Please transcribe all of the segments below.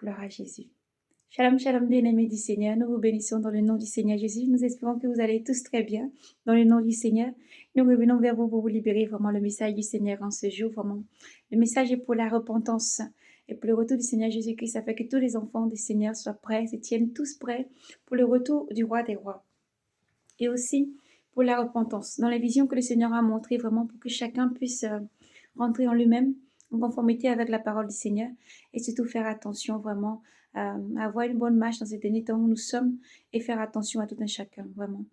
Gloire à Jésus. Shalom, shalom, bien-aimés du Seigneur. Nous vous bénissons dans le nom du Seigneur Jésus. Nous espérons que vous allez tous très bien dans le nom du Seigneur. Nous revenons vers vous pour vous libérer vraiment le message du Seigneur en ce jour. Vraiment, le message est pour la repentance et pour le retour du Seigneur Jésus-Christ, afin que tous les enfants du Seigneur soient prêts, se tiennent tous prêts pour le retour du roi des rois. Et aussi pour la repentance, dans les visions que le Seigneur a montrées, vraiment pour que chacun puisse rentrer en lui-même, en conformité avec la parole du Seigneur, et surtout faire attention vraiment à avoir une bonne marche dans ces derniers temps où nous sommes, et faire attention à tout un chacun, vraiment.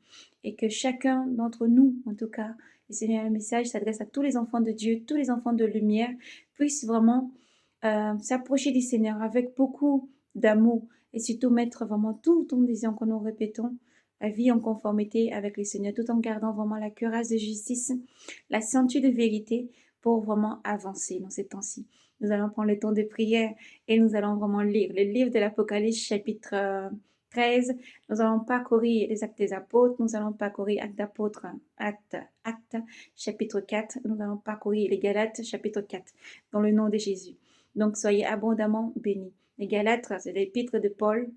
Et que chacun d'entre nous, en tout cas, le Seigneur, le message s'adresse à tous les enfants de Dieu, tous les enfants de lumière, puissent vraiment s'approcher du Seigneur avec beaucoup d'amour, et surtout mettre vraiment tout ton désir que nous répétons, la vie en conformité avec le Seigneur, tout en gardant vraiment la cuirasse de justice, la ceinture de vérité pour vraiment avancer dans ces temps-ci. Nous allons prendre le temps de prière et nous allons vraiment lire le livre de l'Apocalypse chapitre 13. Nous allons parcourir les actes des apôtres, nous allons parcourir actes d'apôtres, actes chapitre 4, nous allons parcourir les Galates chapitre 4 dans le nom de Jésus. Donc soyez abondamment bénis. Les Galates, c'est l'épître de Paul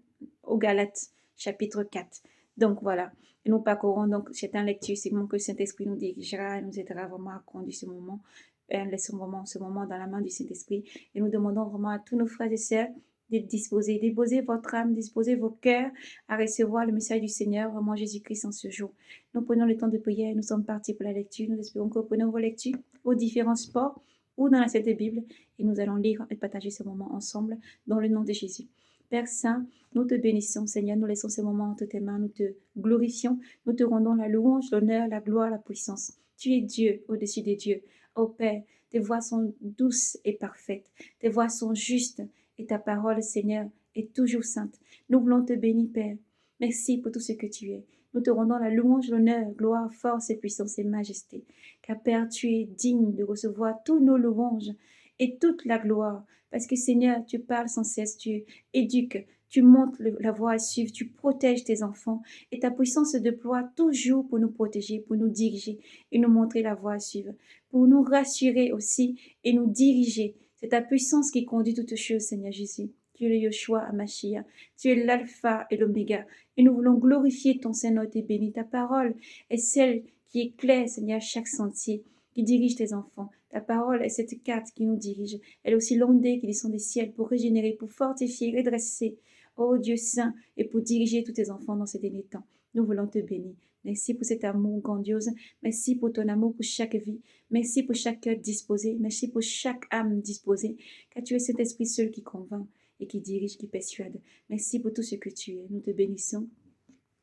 aux Galates chapitre 4. Donc voilà, et nous parcourons donc cette lecture, c'est bon que le Saint-Esprit nous dirigera et nous aidera vraiment à conduire ce moment. Laissons vraiment ce moment dans la main du Saint-Esprit et nous demandons vraiment à tous nos frères et sœurs d'être disposés, disposez votre âme, disposez vos cœurs à recevoir le message du Seigneur, vraiment Jésus-Christ en ce jour. Nous prenons le temps de prière et nous sommes partis pour la lecture. Nous espérons que vous prenez vos lectures aux différents sports ou dans la Sainte Bible et nous allons lire et partager ce moment ensemble dans le nom de Jésus. Père Saint, nous te bénissons, Seigneur, nous laissons ce moment entre tes mains, nous te glorifions, nous te rendons la louange, l'honneur, la gloire, la puissance. Tu es Dieu au-dessus des dieux. Ô Père, tes voix sont douces et parfaites, tes voix sont justes et ta parole, Seigneur, est toujours sainte. Nous voulons te bénir, Père. Merci pour tout ce que tu es. Nous te rendons la louange, l'honneur, gloire, force et puissance et majesté. Car Père, tu es digne de recevoir tous nos louanges et toute la gloire. Parce que Seigneur, tu parles sans cesse, tu éduques, tu montres la voie à suivre, tu protèges tes enfants et ta puissance se déploie toujours pour nous protéger, pour nous diriger et nous montrer la voie à suivre, pour nous rassurer aussi et nous diriger. C'est ta puissance qui conduit toutes choses, Seigneur Jésus. Tu es le Yoshua Amashia, tu es l'alpha et l'oméga et nous voulons glorifier ton Saint-Nom et béni. Ta parole est celle qui éclaire, Seigneur, chaque sentier, qui dirige tes enfants. Ta parole est cette carte qui nous dirige. Elle est aussi l'ondée qui descend des ciels pour régénérer, pour fortifier, redresser. Ô Dieu saint, et pour diriger tous tes enfants dans ces derniers temps. Nous voulons te bénir. Merci pour cet amour grandiose. Merci pour ton amour pour chaque vie. Merci pour chaque cœur disposé. Merci pour chaque âme disposée. Car tu es cet esprit seul qui convainc et qui dirige, qui persuade. Merci pour tout ce que tu es. Nous te bénissons.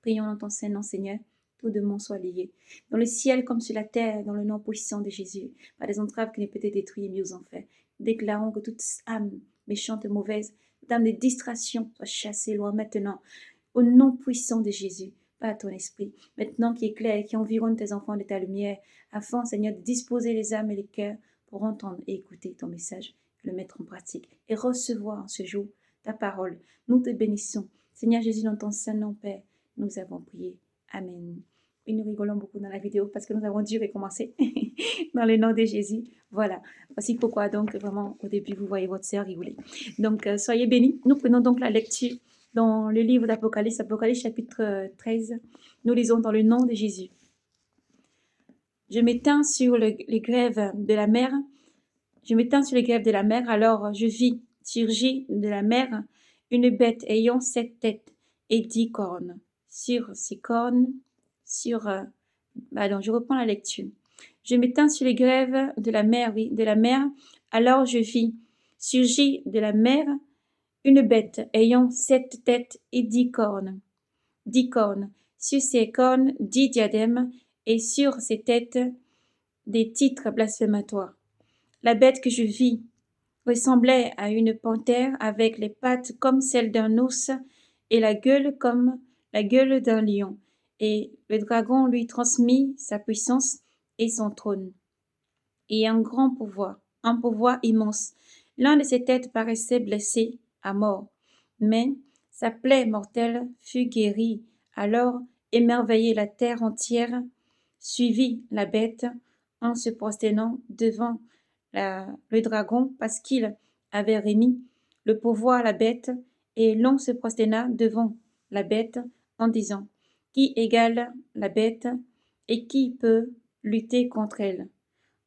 Prions dans ton Saint-Nom, Seigneur. Tout de monde soit lié. Dans le ciel comme sur la terre, dans le nom puissant de Jésus, par des entraves qui ne peut être détruites et mis aux enfers. Déclarons que toute âme méchante et mauvaise, toute âme de distraction soit chassée loin maintenant, au nom puissant de Jésus, par ton esprit, maintenant qui éclaire et qui environne tes enfants de ta lumière, afin, Seigneur, de disposer les âmes et les cœurs pour entendre et écouter ton message, le mettre en pratique et recevoir en ce jour ta parole. Nous te bénissons. Seigneur Jésus, dans ton Saint-Nom, Père, nous avons prié. Amen. Et nous rigolons beaucoup dans la vidéo parce que nous avons dû recommencer dans le nom de Jésus. Voilà. Voici pourquoi donc vraiment au début vous voyez votre sœur rigoler. Donc soyez bénis. Nous prenons donc la lecture dans le livre d'Apocalypse, Apocalypse chapitre 13. Nous lisons dans le nom de Jésus. Je m'éteins sur les grèves de la mer. Je m'éteins sur les grèves de la mer. Alors je vis surgir de la mer une bête ayant 7 têtes et 10 cornes. Sur ces cornes, je reprends la lecture. Je m'éteins sur les grèves de la mer, alors je vis surgir de la mer une bête ayant 7 têtes et 10 cornes. 10 cornes. Sur ces cornes, 10 diadèmes, et sur ses têtes, des titres blasphématoires. La bête que je vis ressemblait à une panthère avec les pattes comme celles d'un ours et la gueule comme la gueule d'un lion. Et le dragon lui transmit sa puissance et son trône. Et un pouvoir immense. L'un de ses têtes paraissait blessé à mort, mais sa plaie mortelle fut guérie. Alors, émerveillée la terre entière, suivit la bête en se prosternant devant le dragon parce qu'il avait remis le pourvoir la bête, et l'on se prosterna devant la bête en disant, qui égale la bête et qui peut lutter contre elle?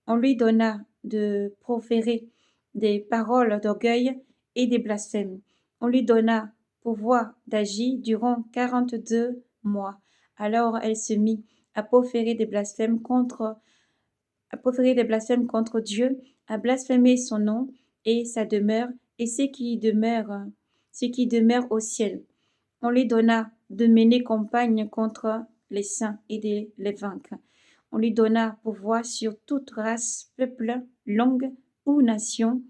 On lui donna de proférer des paroles d'orgueil et des blasphèmes. On lui donna pouvoir d'agir durant 42 mois. Alors elle se mit à proférer des blasphèmes contre Dieu, à blasphémer son nom et sa demeure et ce qui demeure au ciel. On lui donna de mener campagne contre les saints et de les vaincre. On lui donna pouvoir sur toute race, peuple, langue ou nation,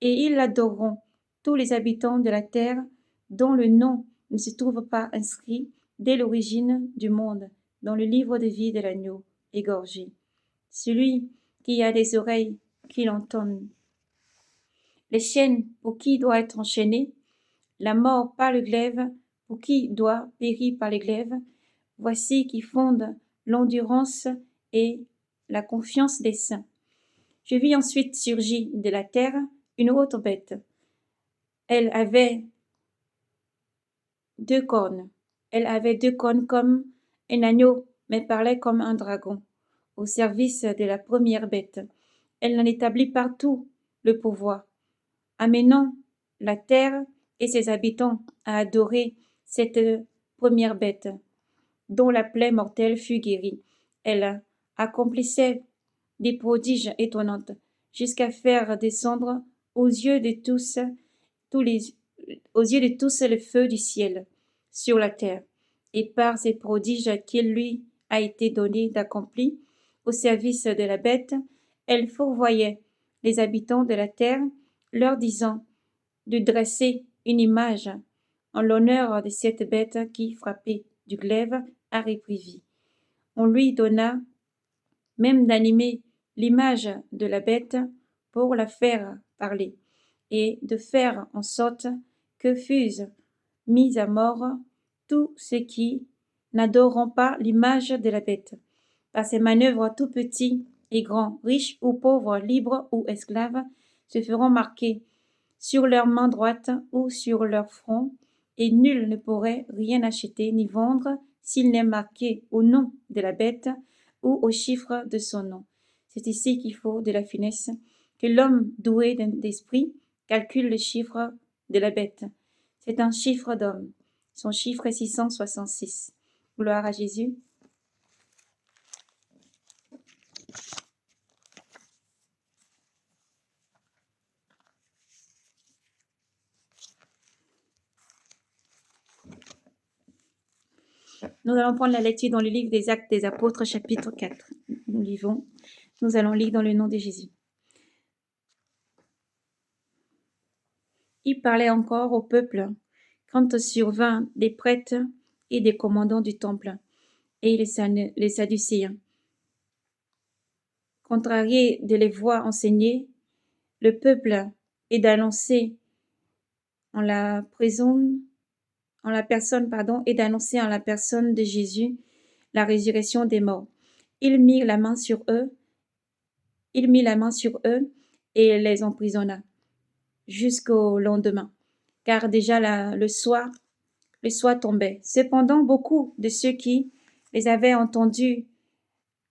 et ils l'adoreront, tous les habitants de la terre, dont le nom ne se trouve pas inscrit dès l'origine du monde dans le livre de vie de l'agneau égorgé. Celui qui a des oreilles, qu'il entende. Les chaînes, pour qui doit être enchaîné, la mort par le glaive, pour qui doit périr par les glaives, voici qui fonde l'endurance et la confiance des saints. Je vis ensuite surgir de la terre une autre bête. Elle avait 2 cornes. Elle avait 2 cornes comme un agneau, mais parlait comme un dragon, au service de la première bête. Elle en établit partout le pouvoir, amenant la terre et ses habitants à adorer cette première bête, dont la plaie mortelle fut guérie. Elle accomplissait des prodiges étonnants, jusqu'à faire descendre aux yeux de tous, le feu du ciel sur la terre, et par ces prodiges qu'il lui a été donné d'accomplir au service de la bête, elle fourvoyait les habitants de la terre, leur disant de dresser une image en l'honneur de cette bête qui, frappée du glaive, a repris vie. On lui donna même d'animer l'image de la bête pour la faire parler, et de faire en sorte que fussent mis à mort tous ceux qui n'adoreront pas l'image de la bête. Par ces manœuvres, tout petits et grands, riches ou pauvres, libres ou esclaves, se feront marquer sur leur main droite ou sur leur front, et nul ne pourrait rien acheter ni vendre s'il n'est marqué au nom de la bête ou au chiffre de son nom. C'est ici qu'il faut de la finesse, que l'homme doué d'esprit calcule le chiffre de la bête. C'est un chiffre d'homme. Son chiffre est 666. Gloire à Jésus. Nous allons prendre la lecture dans le livre des Actes des Apôtres, chapitre 4. Nous allons lire dans le nom de Jésus. Il parlait encore au peuple quand survinrent des prêtres et des commandants du temple et les Sadducéens. Contrariés de les voir enseigner le peuple et d'annoncer en la personne de Jésus la résurrection des morts. Il mit la main sur eux et les emprisonna jusqu'au lendemain, car déjà le soir tombait. Cependant, beaucoup de ceux qui avaient entendu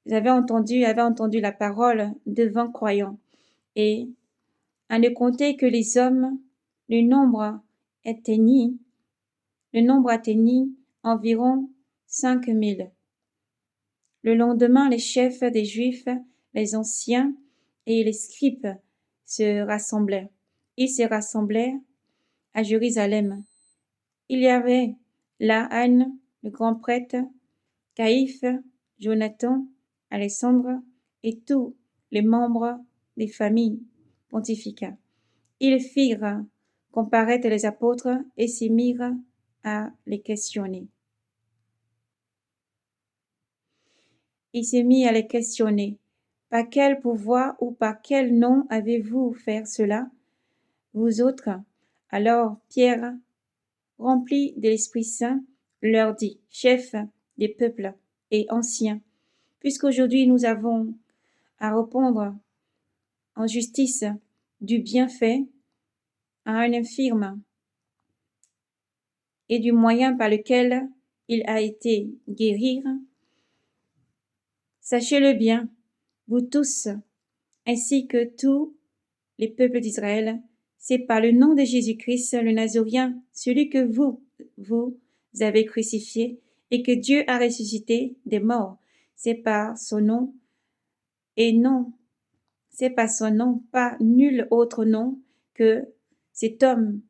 la parole devinrent croyants, et à ne compter que les hommes, le nombre atteignit environ 5000. Le lendemain, les chefs des Juifs, les anciens et les scribes se rassemblèrent. Ils se rassemblèrent à Jérusalem. Il y avait là Anne, le grand prêtre, Caïphe, Jonathan, Alexandre et tous les membres des familles pontificales. Ils firent comparaître les apôtres et se mirent à les questionner. Il se mit à les questionner. Par quel pouvoir ou par quel nom avez-vous fait cela, vous autres? Alors Pierre, rempli de l'Esprit Saint, leur dit, chefs des peuples et anciens, puisqu'aujourd'hui nous avons à répondre en justice du bienfait à un infirme et du moyen par lequel il a été guéri, sachez-le bien, vous tous, ainsi que tous les peuples d'Israël, c'est par le nom de Jésus-Christ, le Nazorien, celui que vous avez crucifié et que Dieu a ressuscité des morts. C'est par son nom et non, c'est par son nom, pas nul autre nom que cet homme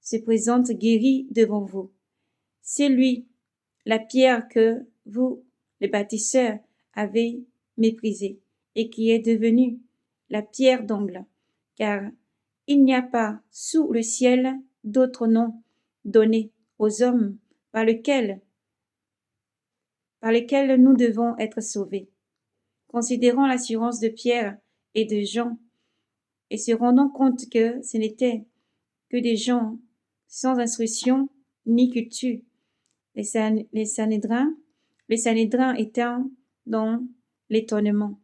se présente guéri devant vous. C'est lui, la pierre que vous, les bâtisseurs, avez méprisée et qui est devenue la pierre d'angle, car il n'y a pas sous le ciel d'autre nom donné aux hommes par lequel nous devons être sauvés. Considérant l'assurance de Pierre et de Jean, et se rendant compte que ce n'étaient que des gens sans instruction ni culture, les Sanhédrins étant dans l'étonnement.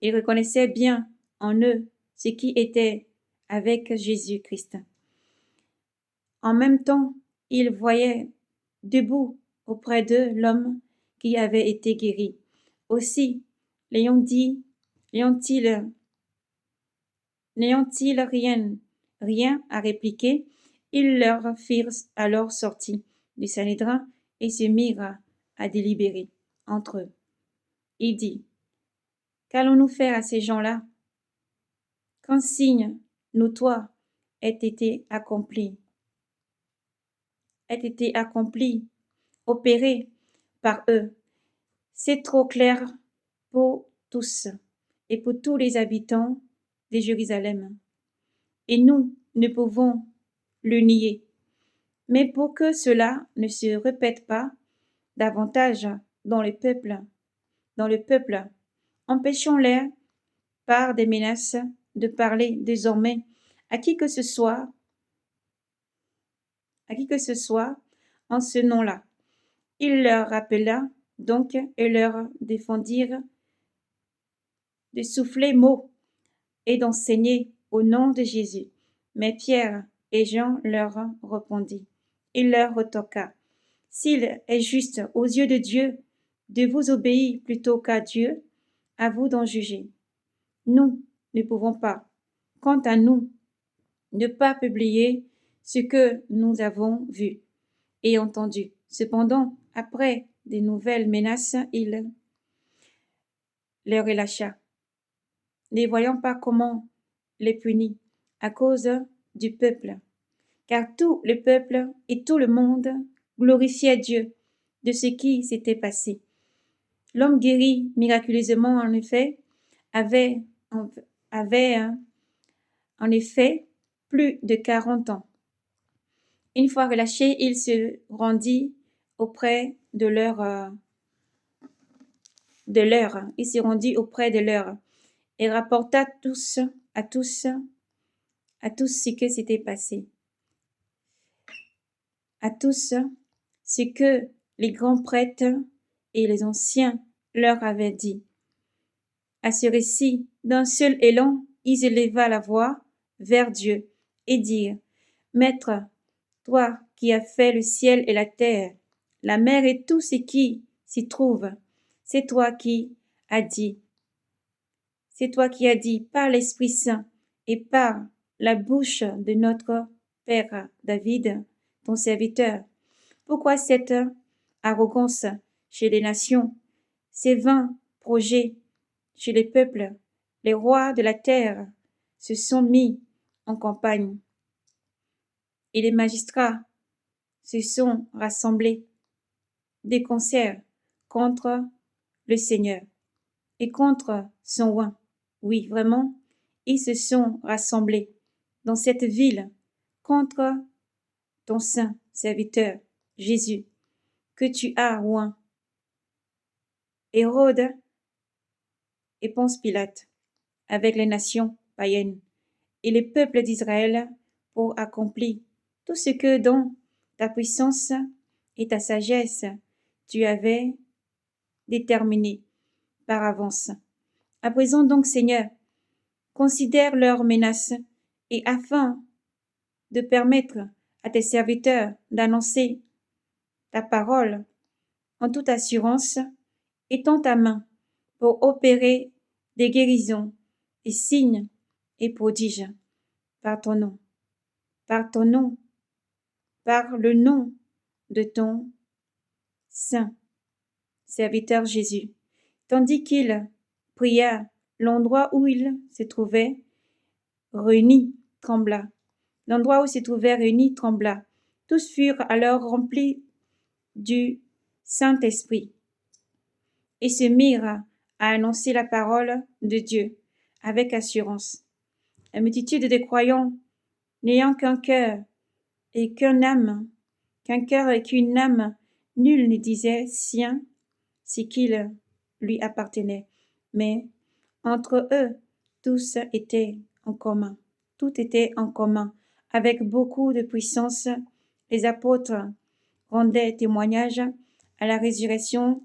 Ils reconnaissaient bien en eux ce qui était avec Jésus-Christ. En même temps, ils voyaient debout auprès d'eux l'homme qui avait été guéri. Aussi, n'ayant-ils rien à répliquer, ils leur firent alors sortir du Sanhédrin et se mirent à délibérer entre eux. Il dit, qu'allons-nous faire à ces gens-là? Qu'un signe notoire ait été accompli, opéré par eux. C'est trop clair pour tous et pour tous les habitants de Jérusalem. Et nous ne pouvons le nier. Mais pour que cela ne se répète pas davantage dans le peuple, empêchons-les par des menaces de parler désormais à qui que ce soit en ce nom-là. Il leur rappela donc et leur défendirent de souffler mot et d'enseigner au nom de Jésus. Mais Pierre et Jean leur répondit. Il leur retorqua. S'il est juste aux yeux de Dieu de vous obéir plutôt qu'à Dieu, à vous d'en juger. Nous ne pouvons pas, quant à nous, ne pas publier ce que nous avons vu et entendu. Cependant, après des nouvelles menaces, il les relâcha, ne voyant pas comment les punir à cause du peuple, car tout le peuple et tout le monde glorifiaient Dieu de ce qui s'était passé. L'homme guéri miraculeusement, en effet, avait en effet plus de 40 ans. Une fois relâché, il se rendit auprès de leur et rapporta à tous ce que s'était passé, à tous ce que les grands prêtres et les anciens leur avaient dit. À ce récit, d'un seul élan, ils éleva la voix vers Dieu et dirent, Maître, toi qui as fait le ciel et la terre, la mer et tout ce qui s'y trouve, c'est toi qui as dit par l'Esprit Saint et par la bouche de notre Père David, ton serviteur. Pourquoi cette arrogance chez les nations, ces vains projets chez les peuples? Les rois de la terre se sont mis en campagne et les magistrats se sont rassemblés de concert contre le Seigneur et contre son oint. Oui, vraiment, ils se sont rassemblés dans cette ville contre ton saint serviteur, Jésus, que tu as oint. Hérode et Ponce Pilate, avec les nations païennes et les peuples d'Israël, pour accomplir tout ce que dans ta puissance et ta sagesse tu avais déterminé par avance. À présent donc, Seigneur, considère leurs menaces et afin de permettre à tes serviteurs d'annoncer ta parole en toute assurance, étends ta main pour opérer des guérisons et signes et prodiges par ton nom, par ton nom, par le nom de ton saint serviteur Jésus. Tandis qu'il pria, l'endroit où il se trouvait réuni trembla. L'endroit où se trouvait réuni trembla. Tous furent alors remplis du Saint-Esprit et se mirent à annoncer la parole de Dieu avec assurance. La multitude des croyants, n'ayant qu'un cœur et qu'un cœur et qu'une âme, nul ne disait sien ce qu'il lui appartenait, mais entre eux tous étaient en commun. Tout était en commun. Avec beaucoup de puissance, les apôtres rendaient témoignage à la résurrection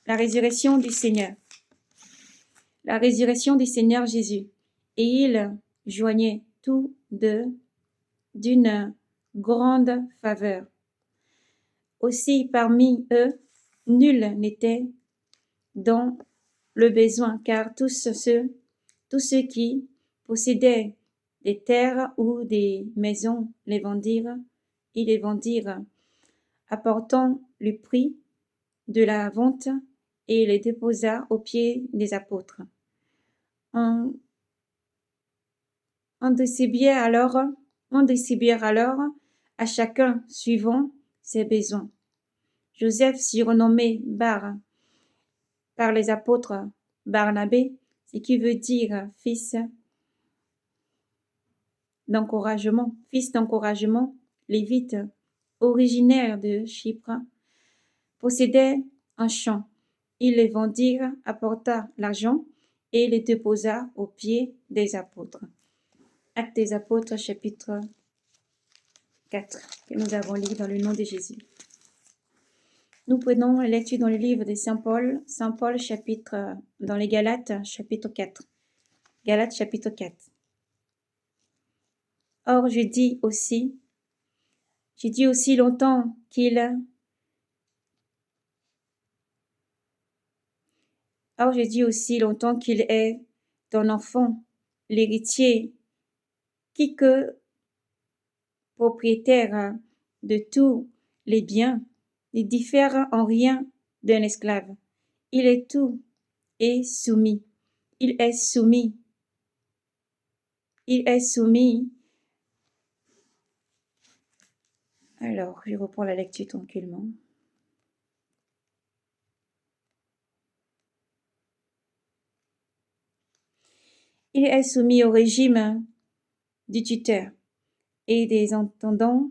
du Seigneur, la résurrection du Seigneur Jésus, et ils joignaient tous deux d'une grande faveur. Aussi parmi eux, nul n'était dans le besoin, car tous ceux qui possédaient des terres ou des maisons les vendirent, apportant le prix de la vente et les déposa aux pieds des apôtres. On distribuait alors à chacun suivant ses besoins. Joseph, surnommé Bar par les apôtres Barnabé, ce qui veut dire fils d'encouragement, lévite, originaire de Chypre, possédait un champ. Il les vendit, apporta l'argent et les déposa aux pieds des apôtres. Actes des apôtres, chapitre 4, que nous avons lu dans le nom de Jésus. Nous prenons la lecture dans le livre de Saint Paul, dans les Galates, chapitre 4. Galates, chapitre 4. Or, je dis aussi longtemps qu'il est ton enfant, l'héritier, qui que propriétaire de tous les biens, ne diffère en rien d'un esclave. Il est tout et soumis. Il est soumis. Alors, je reprends la lecture tranquillement. Il est soumis au régime du tuteur et des intendants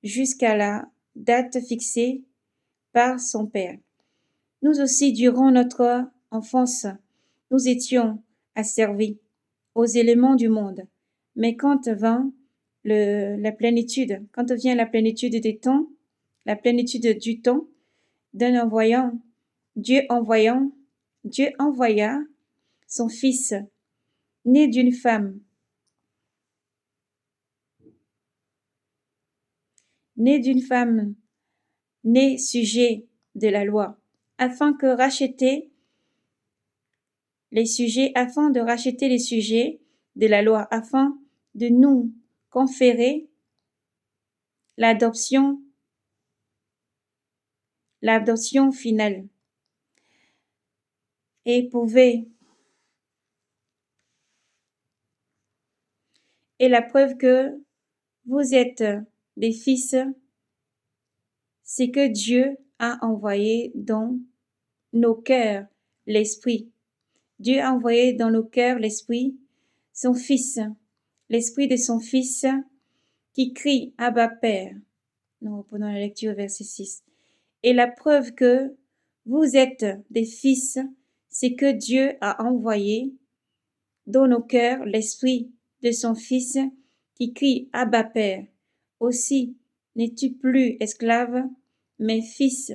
jusqu'à la date fixée par son père. Nous aussi, durant notre enfance, nous étions asservis aux éléments du monde. Mais quand vient la plénitude des temps, la plénitude du temps, Dieu envoya son Fils, né d'une femme, né sujet de la loi, afin de racheter les sujets de la loi, afin de nous conférer l'adoption finale, et la preuve que vous êtes des fils, c'est que Dieu a envoyé dans nos cœurs l'Esprit. Dieu a envoyé dans nos cœurs l'Esprit, son Fils, l'Esprit de son Fils qui crie « Abba Père ». Nous reprenons la lecture au verset 6. Et la preuve que vous êtes des fils, c'est que Dieu a envoyé dans nos cœurs l'Esprit de son Fils qui crie « Abba Père ». Aussi n'es-tu plus esclave, mais fils,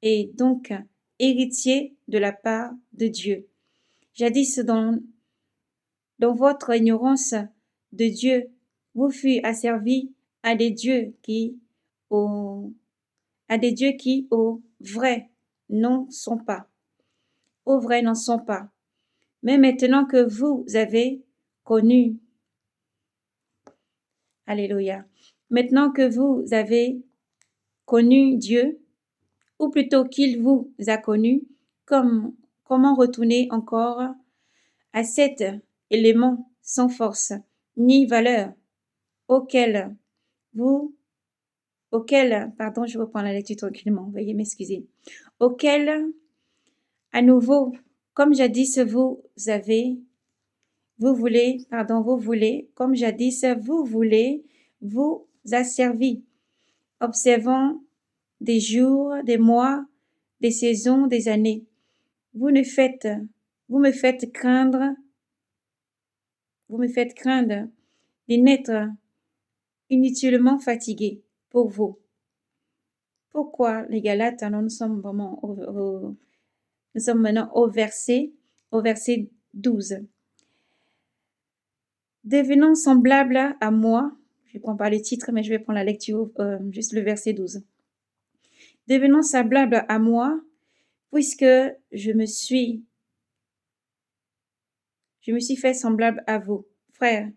et donc héritier de la part de Dieu. Jadis, dans votre ignorance de Dieu, vous fûtes asservis à des dieux au, au vrai, n'en sont pas. Au vrai, n'en sont pas. Mais maintenant que vous avez connu, Alléluia, maintenant que vous avez connu Dieu, ou plutôt qu'il vous a connu, comment retourner encore à cet élément sans force ni valeur auquel pardon, je reprends la lecture tranquillement, veuillez m'excuser, auquel, à nouveau, comme jadis vous voulez, comme jadis vous voulez, vous asservir, observant des jours, des mois, des saisons, des années. Vous me faites craindre de n'être inutilement fatigué pour vous. Pourquoi les Galates, alors nous sommes maintenant au verset 12. Devenant semblable à moi, je ne prends pas le titre, mais je vais prendre la lecture, juste le verset 12. Devenant semblable à moi, puisque je me suis fait semblable à vous. Frères,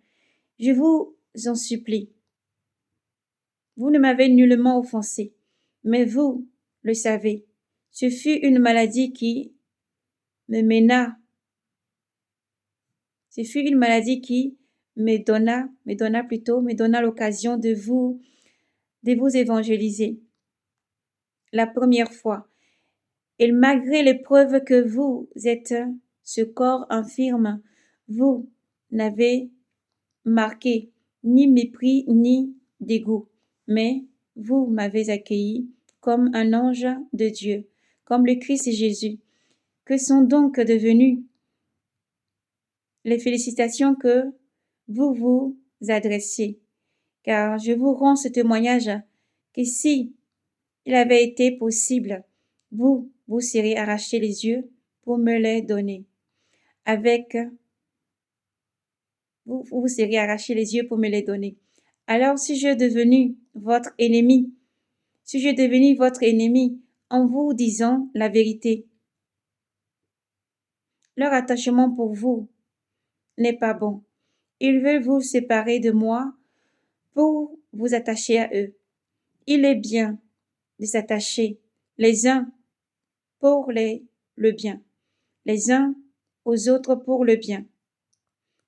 je vous en supplie. Vous ne m'avez nullement offensé, mais vous le savez. Ce fut une maladie qui me mena. Ce fut une maladie qui me donna l'occasion de vous évangéliser la première fois. Et malgré l'épreuve que vous êtes, ce corps infirme, vous n'avez marqué ni mépris ni dégoût, mais vous m'avez accueilli comme un ange de Dieu, comme le Christ Jésus. Que sont donc devenues les félicitations que vous vous adressez? Car je vous rends ce témoignage que si il avait été possible, vous seriez arraché les yeux pour me les donner. Vous seriez arraché les yeux pour me les donner. Alors si je suis devenu votre ennemi, en vous disant la vérité, leur attachement pour vous n'est pas bon. Ils veulent vous séparer de moi pour vous attacher à eux. Il est bien de s'attacher les uns pour le bien, les uns aux autres pour le bien,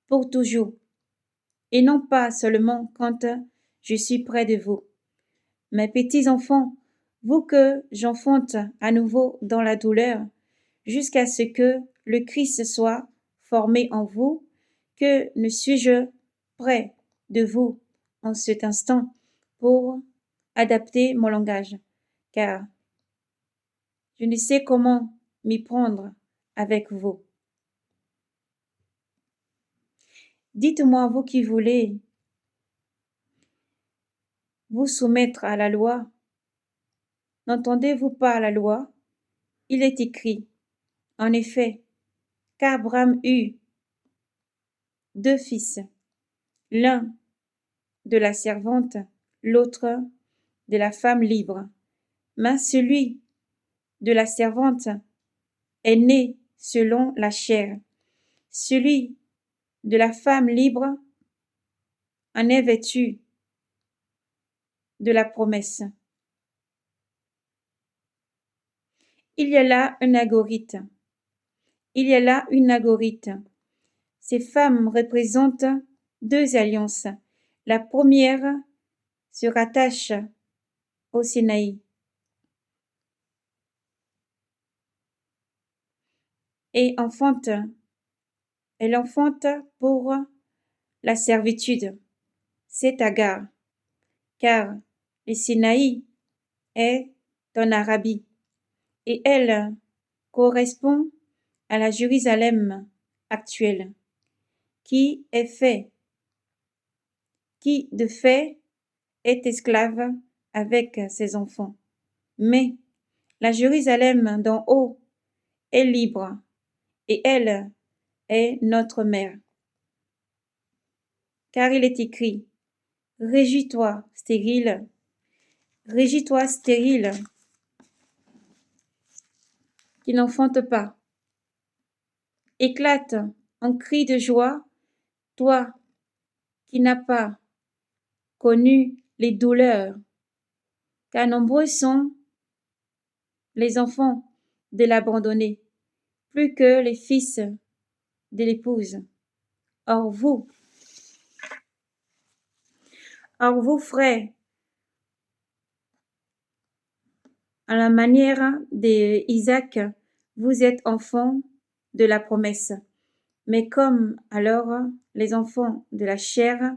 pour toujours, et non pas seulement quand je suis près de vous. Mes petits enfants, vous que j'enfante à nouveau dans la douleur, jusqu'à ce que le Christ soit formé en vous, que ne suis-je près de vous en cet instant pour adapter mon langage, car je ne sais comment m'y prendre avec vous. Dites-moi, vous qui voulez vous soumettre à la loi, n'entendez-vous pas la loi? Il est écrit, en effet, qu'Abraham eut 2 fils, l'un de la servante, l'autre de la femme libre. Mais celui de la servante est né selon la chair. Celui de la femme libre en est vêtu de la promesse. Il y a là une agorite. Ces femmes représentent 2 alliances. La première se rattache au Sinaï et elle enfante pour la servitude. C'est Agar, car le Sinaï est en Arabie et elle correspond à la Jérusalem actuelle, qui de fait est esclave avec ses enfants. Mais la Jérusalem d'en haut est libre et elle est notre mère. Car il est écrit, Régis-toi, stérile. Régis-toi, stérile, qui n'enfante pas. Éclate en cris de joie, toi qui n'as pas connu les douleurs, car nombreux sont les enfants de l'abandonné, plus que les fils de l'épouse. Or vous, frères, à la manière d'Isaac, vous êtes enfants de la promesse. Mais comme alors les enfants de la chair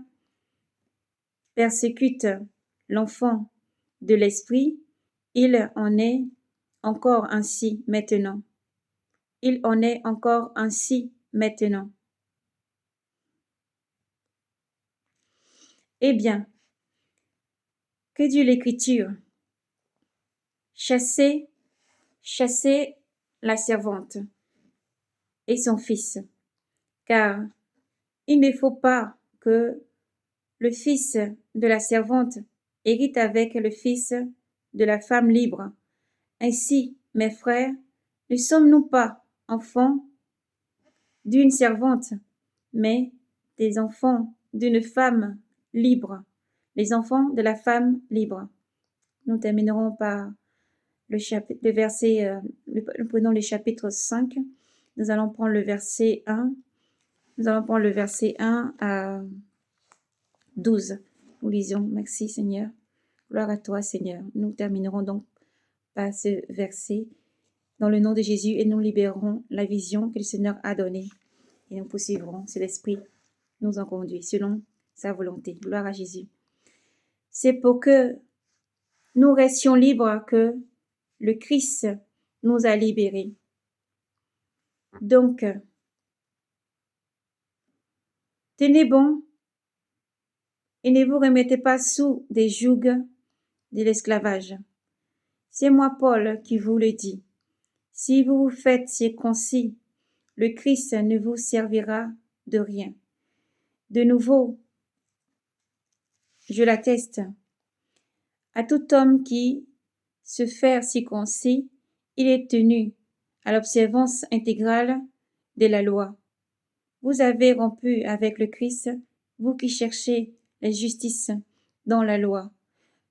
persécutent l'enfant de l'esprit, il en est encore ainsi maintenant. Il en est encore ainsi maintenant. Eh bien, que dit l'Écriture? Chassez la servante et son fils, car il ne faut pas que le fils de la servante hérite avec le fils de la femme libre. Ainsi, mes frères, ne sommes-nous pas enfants d'une servante, mais des enfants d'une femme libre, les enfants de la femme libre. Nous terminerons par le verset, nous prenons le chapitre 5, nous allons prendre le verset 1, nous allons prendre le verset 1 à 12. Nous lisons, merci Seigneur, gloire à toi Seigneur. Nous terminerons donc par ce verset dans le nom de Jésus et nous libérerons la vision que le Seigneur a donnée et nous poursuivrons si l'Esprit nous en conduit selon sa volonté. Gloire à Jésus. C'est pour que nous restions libres que le Christ nous a libérés. Donc, tenez bon et ne vous remettez pas sous des jougs de l'esclavage. C'est moi, Paul, qui vous le dis. Si vous vous faites circoncis, le Christ ne vous servira de rien. De nouveau, je l'atteste. À tout homme qui se fait circoncis, il est tenu à l'observance intégrale de la loi. Vous avez rompu avec le Christ, vous qui cherchez la justice dans la loi.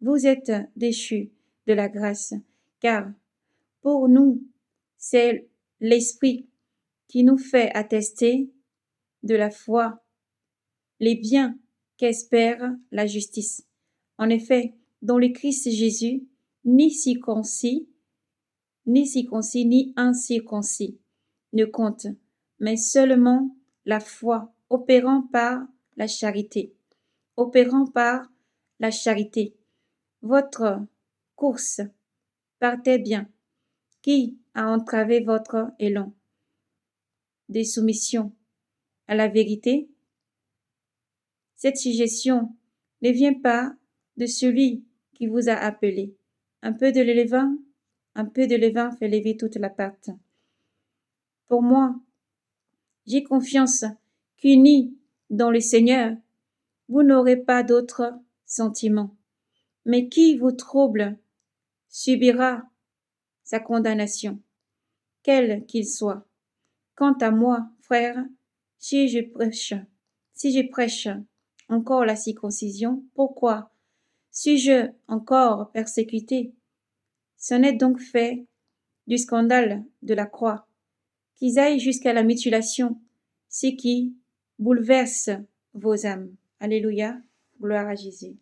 Vous êtes déchus de la grâce, car pour nous, c'est l'Esprit qui nous fait attester de la foi les biens qu'espère la justice. En effet, dans le Christ Jésus, ni circoncis, ni incirconcis ne compte, mais seulement la foi opérant par la charité. Opérant par la charité. Votre course partez bien. Qui a entravé votre élan de soumission à la vérité? Cette suggestion ne vient pas de celui qui vous a appelé. Un peu de levain fait lever toute la pâte. Pour moi, j'ai confiance qu'unis dans le Seigneur, vous n'aurez pas d'autres sentiments. Mais qui vous trouble subira sa condamnation, quel qu'il soit. Quant à moi, frère, si je prêche encore la circoncision, pourquoi suis-je encore persécuté? Ce n'est donc fait du scandale de la croix, qu'ils aillent jusqu'à la mutilation, ce qui bouleverse vos âmes. Alléluia, gloire à Jésus.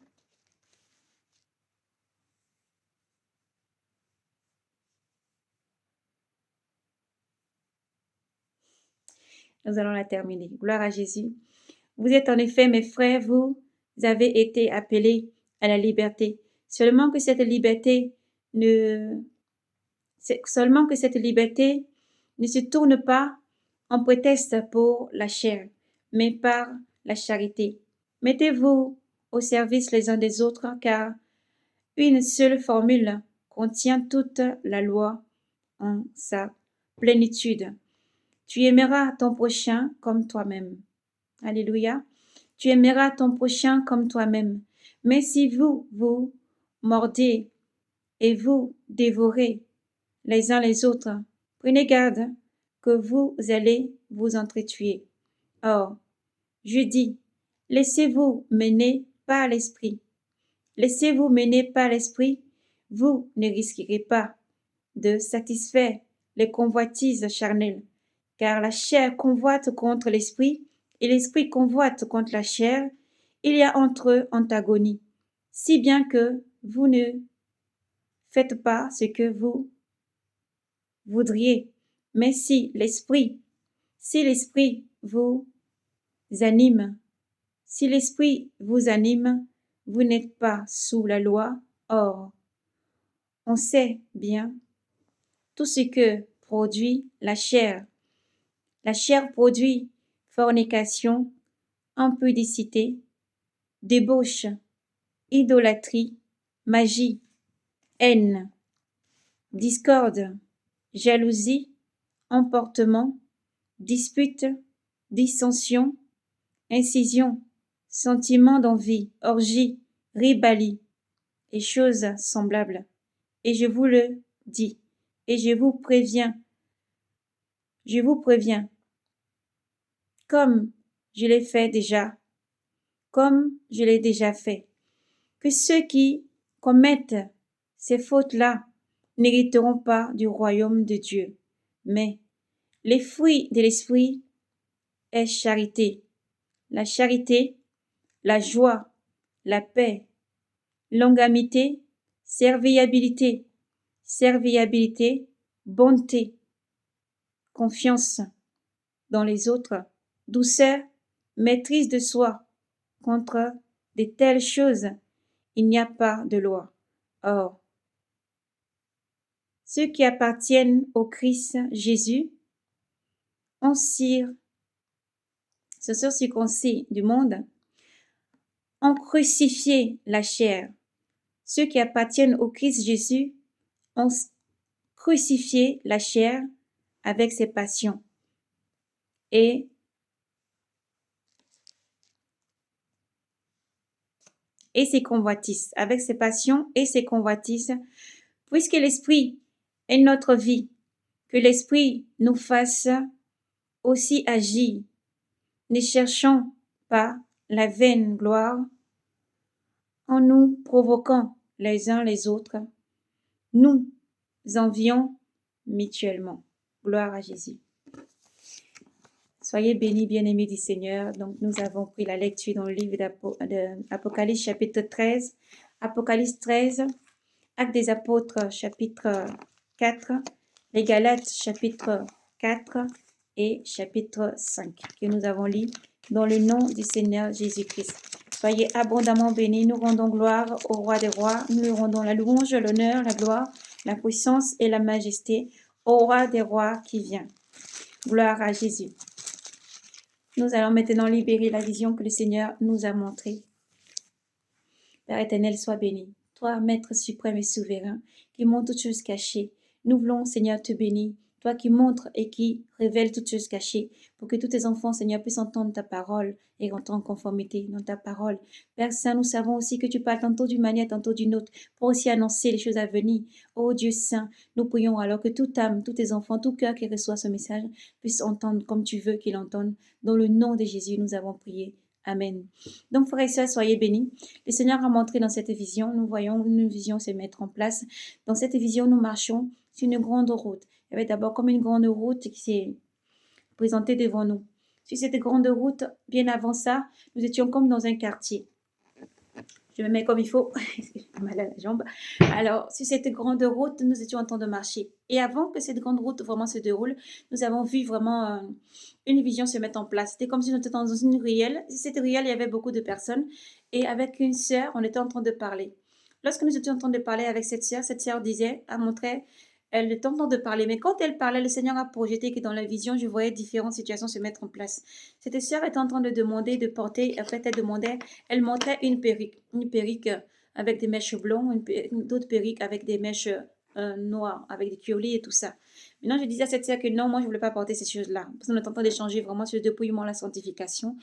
Nous allons la terminer. Gloire à Jésus. Vous êtes en effet, mes frères, vous avez été appelés à la liberté. Seulement que cette liberté ne se tourne pas en prétexte pour la chair, mais par la charité. Mettez-vous au service les uns des autres, car une seule formule contient toute la loi en sa plénitude. Tu aimeras ton prochain comme toi-même. Alléluia. Tu aimeras ton prochain comme toi-même. Mais si vous vous mordez et vous dévorez les uns les autres, prenez garde que vous allez vous entretuer. Or, je dis, laissez-vous mener par l'Esprit. Laissez-vous mener par l'Esprit, vous ne risquerez pas de satisfaire les convoitises charnelles, car la chair convoite contre l'Esprit et l'Esprit convoite contre la chair. Il y a entre eux antagonie, si bien que vous ne faites pas ce que vous voudriez. Mais si l'Esprit vous anime, si l'Esprit vous anime, vous n'êtes pas sous la loi. Or, on sait bien tout ce que produit la chair. La chair produit fornication, impudicité, débauche, idolâtrie, magie, haine, discorde, jalousie, emportement, dispute, dissension, incision, sentiment d'envie, orgie, ribellie et choses semblables. Et je vous le dis, et je vous préviens, comme je l'ai fait déjà, comme je l'ai déjà fait, que ceux qui commettent ces fautes-là n'hériteront pas du royaume de Dieu. Mais les fruits de l'esprit est charité, la charité, la joie, la paix, longanimité, serviabilité, bonté, confiance dans les autres, douceur, maîtrise de soi. Contre de telles choses, il n'y a pas de loi. Or, ceux qui appartiennent au Christ Jésus se sont circoncis du monde, ont crucifié la chair. Ceux qui appartiennent au Christ Jésus ont crucifié la chair avec ses passions et ses convoitises, avec ses passions et ses convoitises, puisque l'Esprit est notre vie, que l'Esprit nous fasse aussi agir. Ne cherchons pas la vaine gloire en nous provoquant les uns les autres. Nous envions mutuellement. Gloire à Jésus. Soyez bénis, bien-aimés du Seigneur. Donc, nous avons pris la lecture dans le livre d'Apocalypse, chapitre 13. Apocalypse 13, Actes des Apôtres, chapitre 4. Les Galates, chapitre 4 et chapitre 5, que nous avons lu dans le nom du Seigneur Jésus-Christ. Soyez abondamment bénis. Nous rendons gloire au Roi des Rois. Nous lui rendons la louange, l'honneur, la gloire, la puissance et la majesté au Roi des Rois qui vient. Gloire à Jésus. Nous allons maintenant libérer la vision que le Seigneur nous a montrée. Père éternel, sois béni. Toi, Maître suprême et souverain, qui montre toutes choses cachées, nous voulons, Seigneur, te bénir. Toi qui montres et qui révèles toutes choses cachées, pour que tous tes enfants, Seigneur, puissent entendre ta parole et rentrer en conformité dans ta parole. Père Saint, nous savons aussi que tu parles tantôt d'une manière, tantôt d'une autre, pour aussi annoncer les choses à venir. Ô Dieu Saint, nous prions alors que toute âme, tous tes enfants, tout cœur qui reçoit ce message, puisse entendre comme tu veux qu'il entende. Dans le nom de Jésus, nous avons prié. Amen. Donc, frères et sœurs, soyez bénis. Le Seigneur a montré dans cette vision, nous voyons une vision se mettre en place. Dans cette vision, nous marchons sur une grande route. Il y avait d'abord comme une grande route qui s'est présentée devant nous. Sur cette grande route, bien avant ça, nous étions comme dans un quartier. Je me mets comme il faut, j'ai mal à la jambe. Alors, sur cette grande route, nous étions en train de marcher. Et avant que cette grande route vraiment se déroule, nous avons vu vraiment une vision se mettre en place. C'était comme si nous étions dans une ruelle. Sur cette ruelle, il y avait beaucoup de personnes. Et avec une sœur, on était en train de parler. Lorsque nous étions en train de parler avec cette sœur disait, elle montrait, elle était en train de parler. Mais quand elle parlait, le Seigneur a projeté que dans la vision, je voyais différentes situations se mettre en place. Cette sœur était en train de demander, de porter, en fait, elle montrait une perruque avec des mèches blondes, d'autres perruques avec des mèches noir, avec des curlis et tout ça. Maintenant, je disais à cette sœur que non, moi, je ne voulais pas porter ces choses-là. Parce qu'on est en train d'échanger vraiment sur le dépouillement, la sanctification.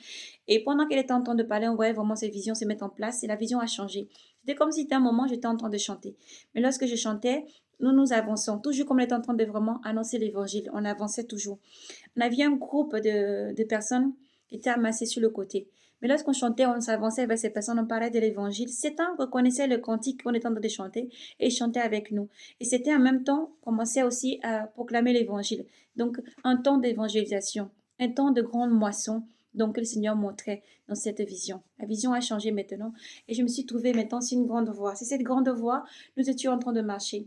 Et pendant qu'elle était en train de parler, on voyait vraiment ces visions se mettre en place et la vision a changé. C'était comme si c'était un moment, j'étais en train de chanter. Mais lorsque je chantais, nous avançons, toujours comme on était en train de vraiment annoncer l'évangile. On avançait toujours. On avait un groupe de personnes qui étaient amassées sur le côté. Mais lorsqu'on chantait, on s'avançait vers ces personnes, on parlait de l'évangile. Certains reconnaissaient le cantique qu'on était en train de chanter et chantaient avec nous. Et c'était en même temps, on commençait aussi à proclamer l'évangile. Donc, un temps d'évangélisation, un temps de grande moisson. Donc, le Seigneur montrait dans cette vision. La vision a changé maintenant. Et je me suis trouvée maintenant sur une grande voie. C'est cette grande voie, nous étions en train de marcher.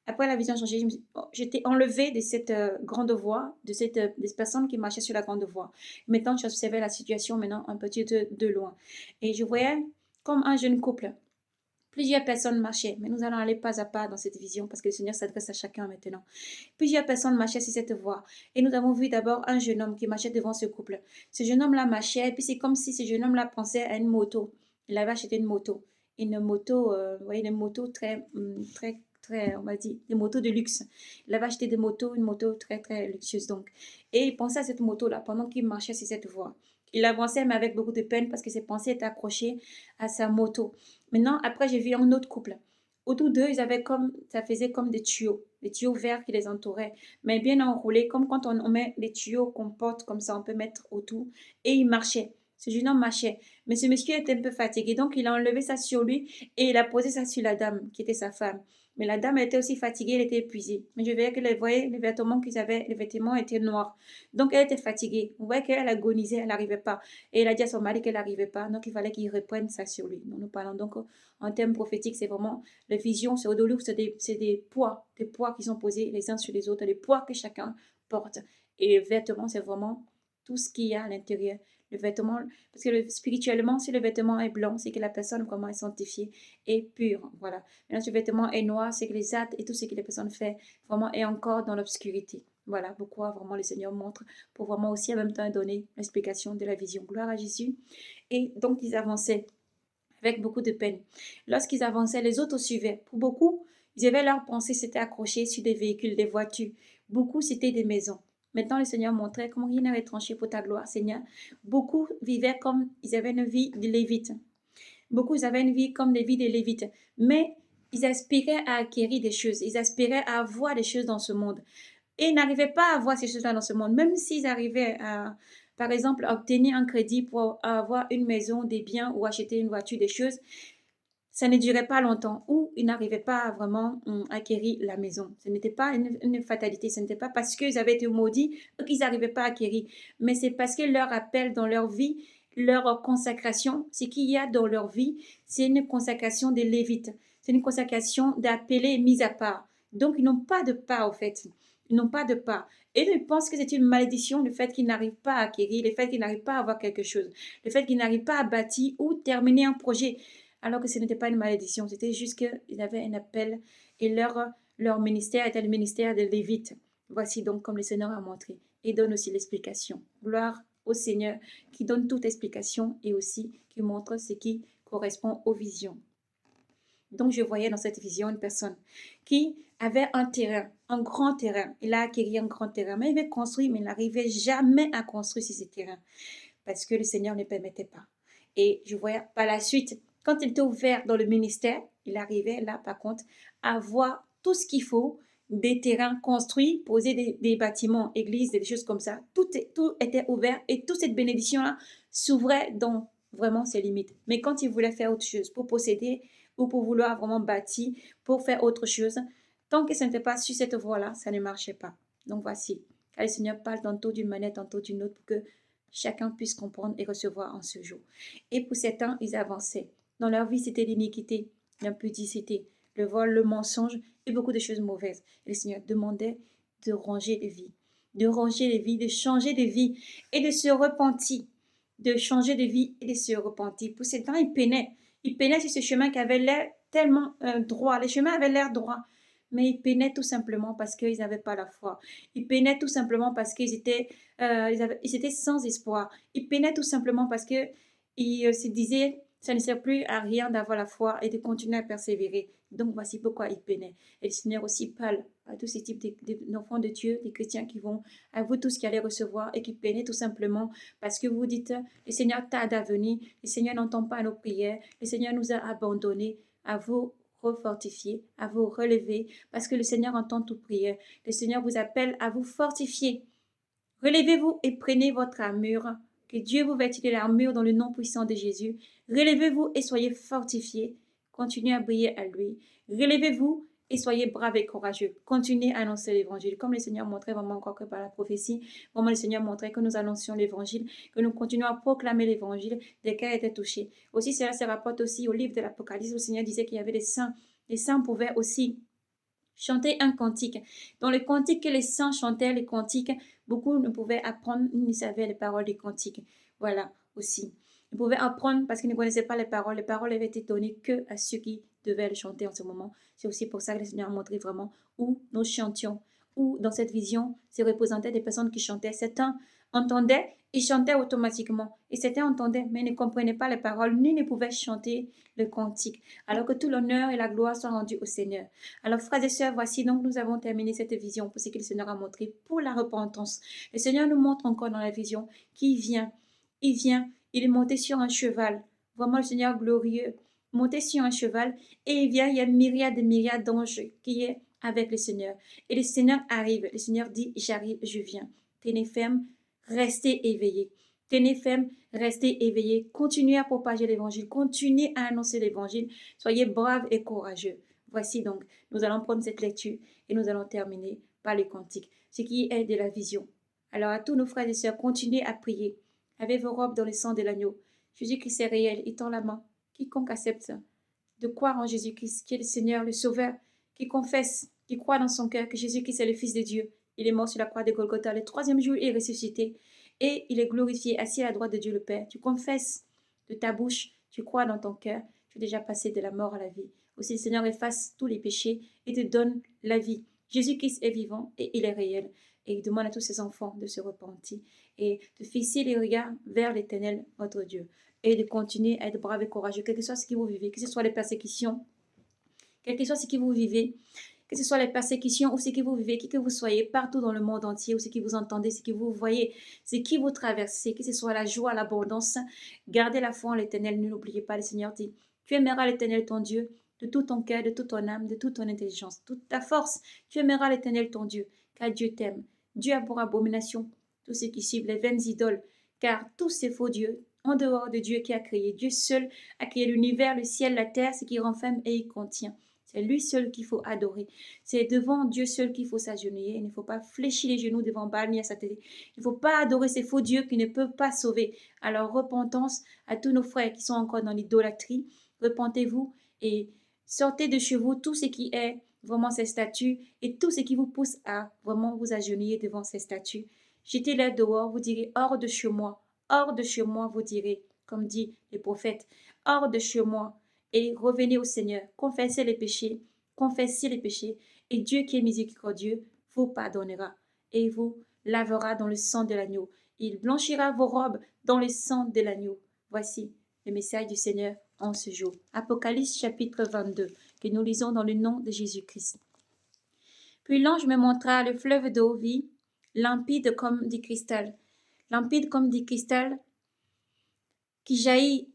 Après la vision a changé, j'étais enlevée de cette grande voie, des personnes qui marchaient sur la grande voie. Maintenant, j'observais la situation maintenant un petit de loin. Et je voyais comme un jeune couple. Plusieurs personnes marchaient, mais nous allons aller pas à pas dans cette vision parce que le Seigneur s'adresse à chacun maintenant. Plusieurs personnes marchaient sur cette voie et nous avons vu d'abord un jeune homme qui marchait devant ce couple. Ce jeune homme-là marchait et puis c'est comme si ce jeune homme-là pensait à une moto. Il avait acheté une moto, vous voyez, une moto très, on va dire, des motos de luxe. Il avait acheté une moto très, très luxueuse donc. Et il pensait à cette moto-là pendant qu'il marchait sur cette voie. Il avançait mais avec beaucoup de peine parce que ses pensées étaient accrochées à sa moto. Maintenant, après, j'ai vu un autre couple. Autour d'eux, ils avaient comme, ça faisait comme des tuyaux verts qui les entouraient, mais bien enroulés, comme quand on met les tuyaux qu'on porte comme ça, on peut mettre autour. Et ils marchaient. Ce jeune homme marchait. Mais ce monsieur était un peu fatigué, donc il a enlevé ça sur lui et il a posé ça sur la dame, qui était sa femme. Mais la dame était aussi fatiguée, elle était épuisée. Mais je voyais que les vêtements qu'ils avaient, les vêtements étaient noirs. Donc elle était fatiguée. On voyait qu'elle agonisait, elle n'arrivait pas. Et elle a dit à son mari qu'elle n'arrivait pas, donc il fallait qu'il reprenne ça sur lui. Nous parlons donc en termes prophétiques, c'est vraiment les visions, c'est au-delà, c'est des poids qui sont posés les uns sur les autres, les poids que chacun porte. Et les vêtements, c'est vraiment tout ce qu'il y a à l'intérieur. Le vêtement, parce que spirituellement, si le vêtement est blanc, c'est que la personne vraiment est sanctifiée et pure. Voilà. Maintenant, si le vêtement est noir, c'est que les actes et tout ce que les personnes font vraiment est encore dans l'obscurité. Voilà pourquoi vraiment le Seigneur montre pour vraiment aussi en même temps donner l'explication de la vision. Gloire à Jésus. Et donc, ils avançaient avec beaucoup de peine. Lorsqu'ils avançaient, les autres suivaient. Pour beaucoup, ils avaient leur pensée s'était accrochée sur des véhicules, des voitures. Beaucoup, c'était des maisons. Maintenant, le Seigneur montrait comment rien n'avait tranché pour ta gloire, Seigneur. Beaucoup vivaient comme ils avaient une vie de lévite. Beaucoup, ils avaient une vie comme des vies de lévites. Mais ils aspiraient à acquérir des choses. Ils aspiraient à avoir des choses dans ce monde. Et ils n'arrivaient pas à avoir ces choses-là dans ce monde. Même s'ils arrivaient à, par exemple, obtenir un crédit pour avoir une maison, des biens ou acheter une voiture, des choses, ça ne durait pas longtemps ou ils n'arrivaient pas à vraiment acquérir la maison. Ce n'était pas une fatalité, ce n'était pas parce qu'ils avaient été maudits qu'ils n'arrivaient pas à acquérir, mais c'est parce que leur appel dans leur vie, leur consacration, ce qu'il y a dans leur vie, c'est une consacration des Lévites, c'est une consacration d'appelés mis à part. Donc ils n'ont pas de part au fait. Ils n'ont pas de part. Et ils pensent que c'est une malédiction le fait qu'ils n'arrivent pas à acquérir, le fait qu'ils n'arrivent pas à avoir quelque chose, le fait qu'ils n'arrivent pas à bâtir ou terminer un projet alors que ce n'était pas une malédiction, c'était juste qu'ils avaient un appel et leur ministère était le ministère des Lévites. Voici donc comme le Seigneur a montré et donne aussi l'explication. Gloire au Seigneur qui donne toute explication et aussi qui montre ce qui correspond aux visions. Donc je voyais dans cette vision une personne qui avait un terrain, un grand terrain. Il a acquis un grand terrain, mais il avait construit, mais il n'arrivait jamais à construire sur ce terrain parce que le Seigneur ne permettait pas. Et je voyais par la suite, quand il était ouvert dans le ministère, il arrivait là, par contre, à voir tout ce qu'il faut, des terrains construits, poser des bâtiments, églises, des choses comme ça. Tout était ouvert et toute cette bénédiction-là s'ouvrait dans vraiment ses limites. Mais quand il voulait faire autre chose, pour posséder ou pour vouloir vraiment bâtir, pour faire autre chose, tant que ce n'était pas sur cette voie-là, ça ne marchait pas. Donc voici, le Seigneur parle tantôt d'une manière, tantôt d'une autre, pour que chacun puisse comprendre et recevoir en ce jour. Et pour certains, ils avançaient. Dans leur vie, c'était l'iniquité, l'impudicité, le vol, le mensonge et beaucoup de choses mauvaises. Et le Seigneur demandait de ranger les vies, de ranger les vies, de changer de vie et de se repentir, de changer de vie et de se repentir. Pour certains, ils peinaient. Ils peinaient sur ce chemin qui avait l'air tellement droit. Les chemins avaient l'air droit. Mais ils peinaient tout simplement parce qu'ils n'avaient pas la foi. Ils peinaient tout simplement parce qu'ils étaient sans espoir. Ils peinaient tout simplement parce qu'ils se disaient ça ne sert plus à rien d'avoir la foi et de continuer à persévérer. Donc voici pourquoi il peinait. Et le Seigneur aussi parle à tous ces types d'enfants de Dieu, des chrétiens qui vont, à vous tous qui allez recevoir et qui peinaient tout simplement parce que vous dites, le Seigneur tarde à venir, le Seigneur n'entend pas nos prières, le Seigneur nous a abandonnés. À vous refortifier, à vous relever, parce que le Seigneur entend toute prière. Le Seigneur vous appelle à vous fortifier. Relevez-vous et prenez votre armure. Que Dieu vous vêtisse de l'armure dans le nom puissant de Jésus. Relevez-vous et soyez fortifiés. Continuez à briller à lui. Relevez-vous et soyez braves et courageux. Continuez à annoncer l'évangile. Comme le Seigneur montrait vraiment encore que par la prophétie, vraiment le Seigneur montrait que nous annoncions l'évangile, que nous continuons à proclamer l'évangile, des cœurs étaient touchés. Aussi, cela se rapporte aussi au livre de l'Apocalypse où le Seigneur disait qu'il y avait des saints. Les saints pouvaient aussi chanter un cantique. Dans le cantique que les saints chantaient, les cantiques, beaucoup ne pouvaient apprendre, ils ne savaient les paroles des cantiques. Voilà, aussi. Ils pouvaient apprendre parce qu'ils ne connaissaient pas les paroles. Les paroles avaient été données que à ceux qui devaient le chanter en ce moment. C'est aussi pour ça que le Seigneur a montré vraiment où nous chantions, où dans cette vision se représentaient des personnes qui chantaient. Certains entendaient et chantaient automatiquement. Et certains entendaient, mais ne comprenaient pas les paroles, ni ne pouvaient chanter le cantique. Alors que tout l'honneur et la gloire sont rendus au Seigneur. Alors, frères et sœurs, voici donc nous avons terminé cette vision pour ce que le Seigneur a montré pour la repentance. Le Seigneur nous montre encore dans la vision qu'il vient. Il vient, il est monté sur un cheval. Vraiment le Seigneur glorieux, monté sur un cheval. Et il vient, il y a myriades et myriades d'anges qui est avec le Seigneur. Et le Seigneur arrive. Le Seigneur dit, j'arrive, je viens. Tenez ferme, restez éveillés. Tenez ferme, restez éveillés. Continuez à propager l'évangile. Continuez à annoncer l'évangile. Soyez braves et courageux. Voici donc, nous allons prendre cette lecture et nous allons terminer par les cantiques, ce qui est de la vision. Alors à tous nos frères et sœurs, continuez à prier. Avec vos robes dans le sang de l'agneau. Jésus-Christ est réel, il tend la main. Quiconque accepte de croire en Jésus-Christ, qui est le Seigneur, le Sauveur, qui confesse, qui croit dans son cœur que Jésus-Christ est le Fils de Dieu. Il est mort sur la croix de Golgotha. Le troisième jour, il est ressuscité et il est glorifié, assis à la droite de Dieu le Père. Tu confesses de ta bouche, tu crois dans ton cœur, tu es déjà passé de la mort à la vie. Aussi, le Seigneur efface tous les péchés et te donne la vie. Jésus-Christ est vivant et il est réel. Et il demande à tous ses enfants de se repentir et de fixer les regards vers l'Éternel, votre Dieu, et de continuer à être brave et courageux, quel que soit ce que vous vivez, que ce soit les persécutions, quel que soit ce que vous vivez, que ce soit les persécutions ou ce que vous vivez, qui que vous soyez, partout dans le monde entier, ou ce que vous entendez, ce que vous voyez, ce qui vous traversez, que ce soit la joie, l'abondance, gardez la foi en l'Éternel, ne l'oubliez pas, le Seigneur dit, tu aimeras l'Éternel ton Dieu de tout ton cœur, de toute ton âme, de toute ton intelligence, toute ta force, tu aimeras l'Éternel ton Dieu, car Dieu t'aime. Dieu a pour abomination tous ceux qui suivent les vaines idoles, car tous ces faux dieux, en dehors de Dieu qui a créé, Dieu seul a créé l'univers, le ciel, la terre, ce qui renferme et y contient. C'est lui seul qu'il faut adorer. C'est devant Dieu seul qu'il faut s'agenouiller. Il ne faut pas fléchir les genoux devant Baal ni à sa télé. Il ne faut pas adorer ces faux dieux qui ne peuvent pas sauver. Alors repentance à tous nos frères qui sont encore dans l'idolâtrie. Repentez-vous et sortez de chez vous tout ce qui est vraiment ces statues et tout ce qui vous pousse à vraiment vous agenouiller devant ces statues. Jetez-les dehors, vous direz hors de chez moi, vous direz, comme dit les prophètes, hors de chez moi, et revenez au Seigneur, confessez les péchés, et Dieu qui est miséricordieux vous pardonnera et vous lavera dans le sang de l'agneau. Il blanchira vos robes dans le sang de l'agneau. Voici le message du Seigneur en ce jour. Apocalypse chapitre 22, que nous lisons dans le nom de Jésus-Christ. Puis l'ange me montra le fleuve d'eau vive, limpide comme du cristal, qui jaillit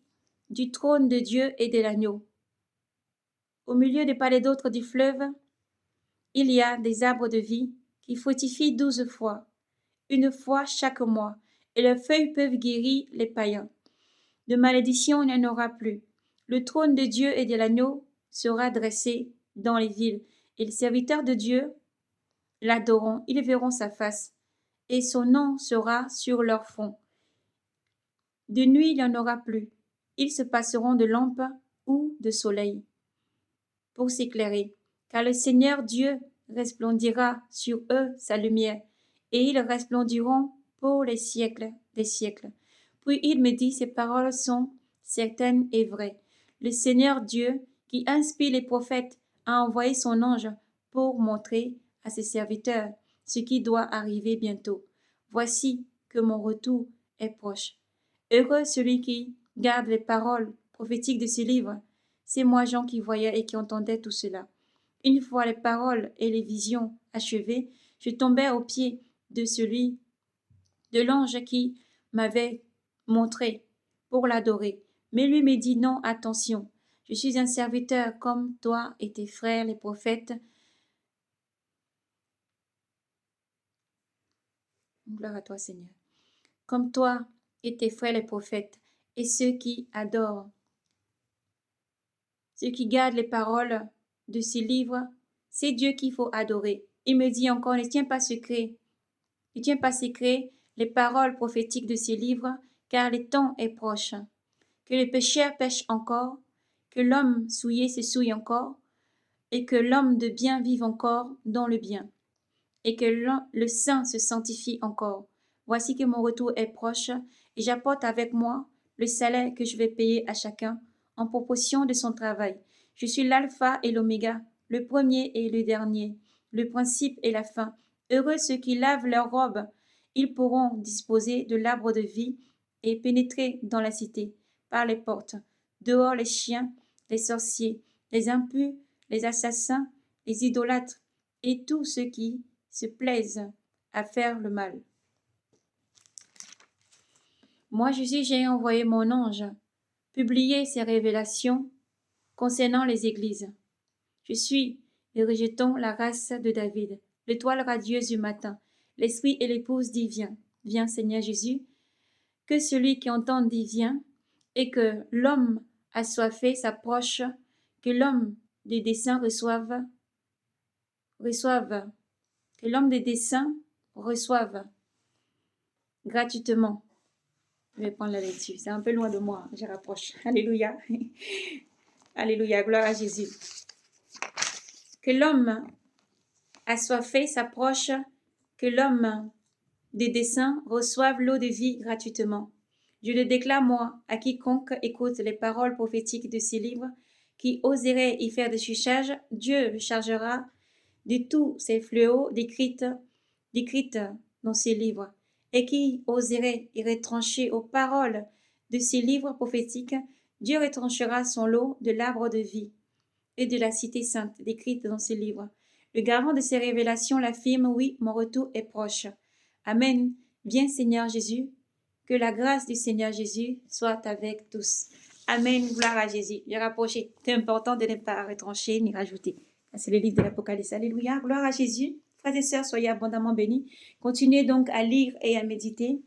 du trône de Dieu et de l'agneau. Au milieu des palais d'autres du fleuve, il y a des arbres de vie qui fructifient 12 fois, une fois chaque mois, et leurs feuilles peuvent guérir les païens. De malédiction il n'y en aura plus. Le trône de Dieu et de l'agneau sera dressé dans les villes, et les serviteurs de Dieu l'adoreront, ils verront sa face, et son nom sera sur leur front. De nuit il n'y en aura plus. Ils se passeront de lampe ou de soleil pour s'éclairer, car le Seigneur Dieu resplendira sur eux sa lumière, et ils resplendiront pour les siècles des siècles. Puis il me dit, ces paroles sont certaines et vraies. Le Seigneur Dieu, qui inspire les prophètes, a envoyé son ange pour montrer à ses serviteurs ce qui doit arriver bientôt. Voici que mon retour est proche. Heureux celui qui garde les paroles prophétique de ce livre. C'est moi, Jean, qui voyais et qui entendais tout cela. Une fois les paroles et les visions achevées, je tombai aux pieds de celui, de l'ange qui m'avait montré pour l'adorer. Mais lui me dit non, attention, je suis un serviteur comme toi et tes frères les prophètes. Gloire à toi, Seigneur. Comme toi et tes frères les prophètes, et ceux qui adorent, ceux qui gardent les paroles de ces livres, c'est Dieu qu'il faut adorer. Il me dit encore, ne tiens pas secret, ne tiens pas secret les paroles prophétiques de ces livres, car le temps est proche. Que le pécheur pêche encore, que l'homme souillé se souille encore, et que l'homme de bien vive encore dans le bien, et que le saint se sanctifie encore. Voici que mon retour est proche, et j'apporte avec moi le salaire que je vais payer à chacun en proportion de son travail. Je suis l'alpha et l'oméga, le premier et le dernier, le principe et la fin. Heureux ceux qui lavent leurs robes, ils pourront disposer de l'arbre de vie et pénétrer dans la cité par les portes. Dehors les chiens, les sorciers, les impurs, les assassins, les idolâtres et tous ceux qui se plaisent à faire le mal. Moi, Jésus, j'ai envoyé mon ange publier ces révélations concernant les églises. Je suis le rejeton, la race de David, l'étoile radieuse du matin. L'esprit et l'épouse dit viens, viens Seigneur Jésus. Que celui qui entend dit viens, et que l'homme assoiffé s'approche, que l'homme des desseins reçoive, que l'homme des desseins reçoive gratuitement. Je vais prendre la lecture. C'est un peu loin de moi. Je rapproche. Alléluia. Alléluia. Gloire à Jésus. Que l'homme assoiffé s'approche, que l'homme des desseins reçoive l'eau de vie gratuitement. Je le déclare, moi, à quiconque écoute les paroles prophétiques de ces livres, qui oserait y faire des chuchages, Dieu le chargera de tous ces fléaux décrits dans ces livres, et qui oserait y retrancher aux paroles de ces livres prophétiques, Dieu retranchera son lot de l'arbre de vie et de la cité sainte décrite dans ces livres. Le garant de ces révélations l'affirme, oui, mon retour est proche. Amen. Viens Seigneur Jésus, que la grâce du Seigneur Jésus soit avec tous. Amen, gloire à Jésus. Je rapproché. C'est important de ne pas retrancher ni rajouter. C'est le livre de l'Apocalypse. Alléluia, gloire à Jésus. Frères et sœurs, soyez abondamment bénis. Continuez donc à lire et à méditer.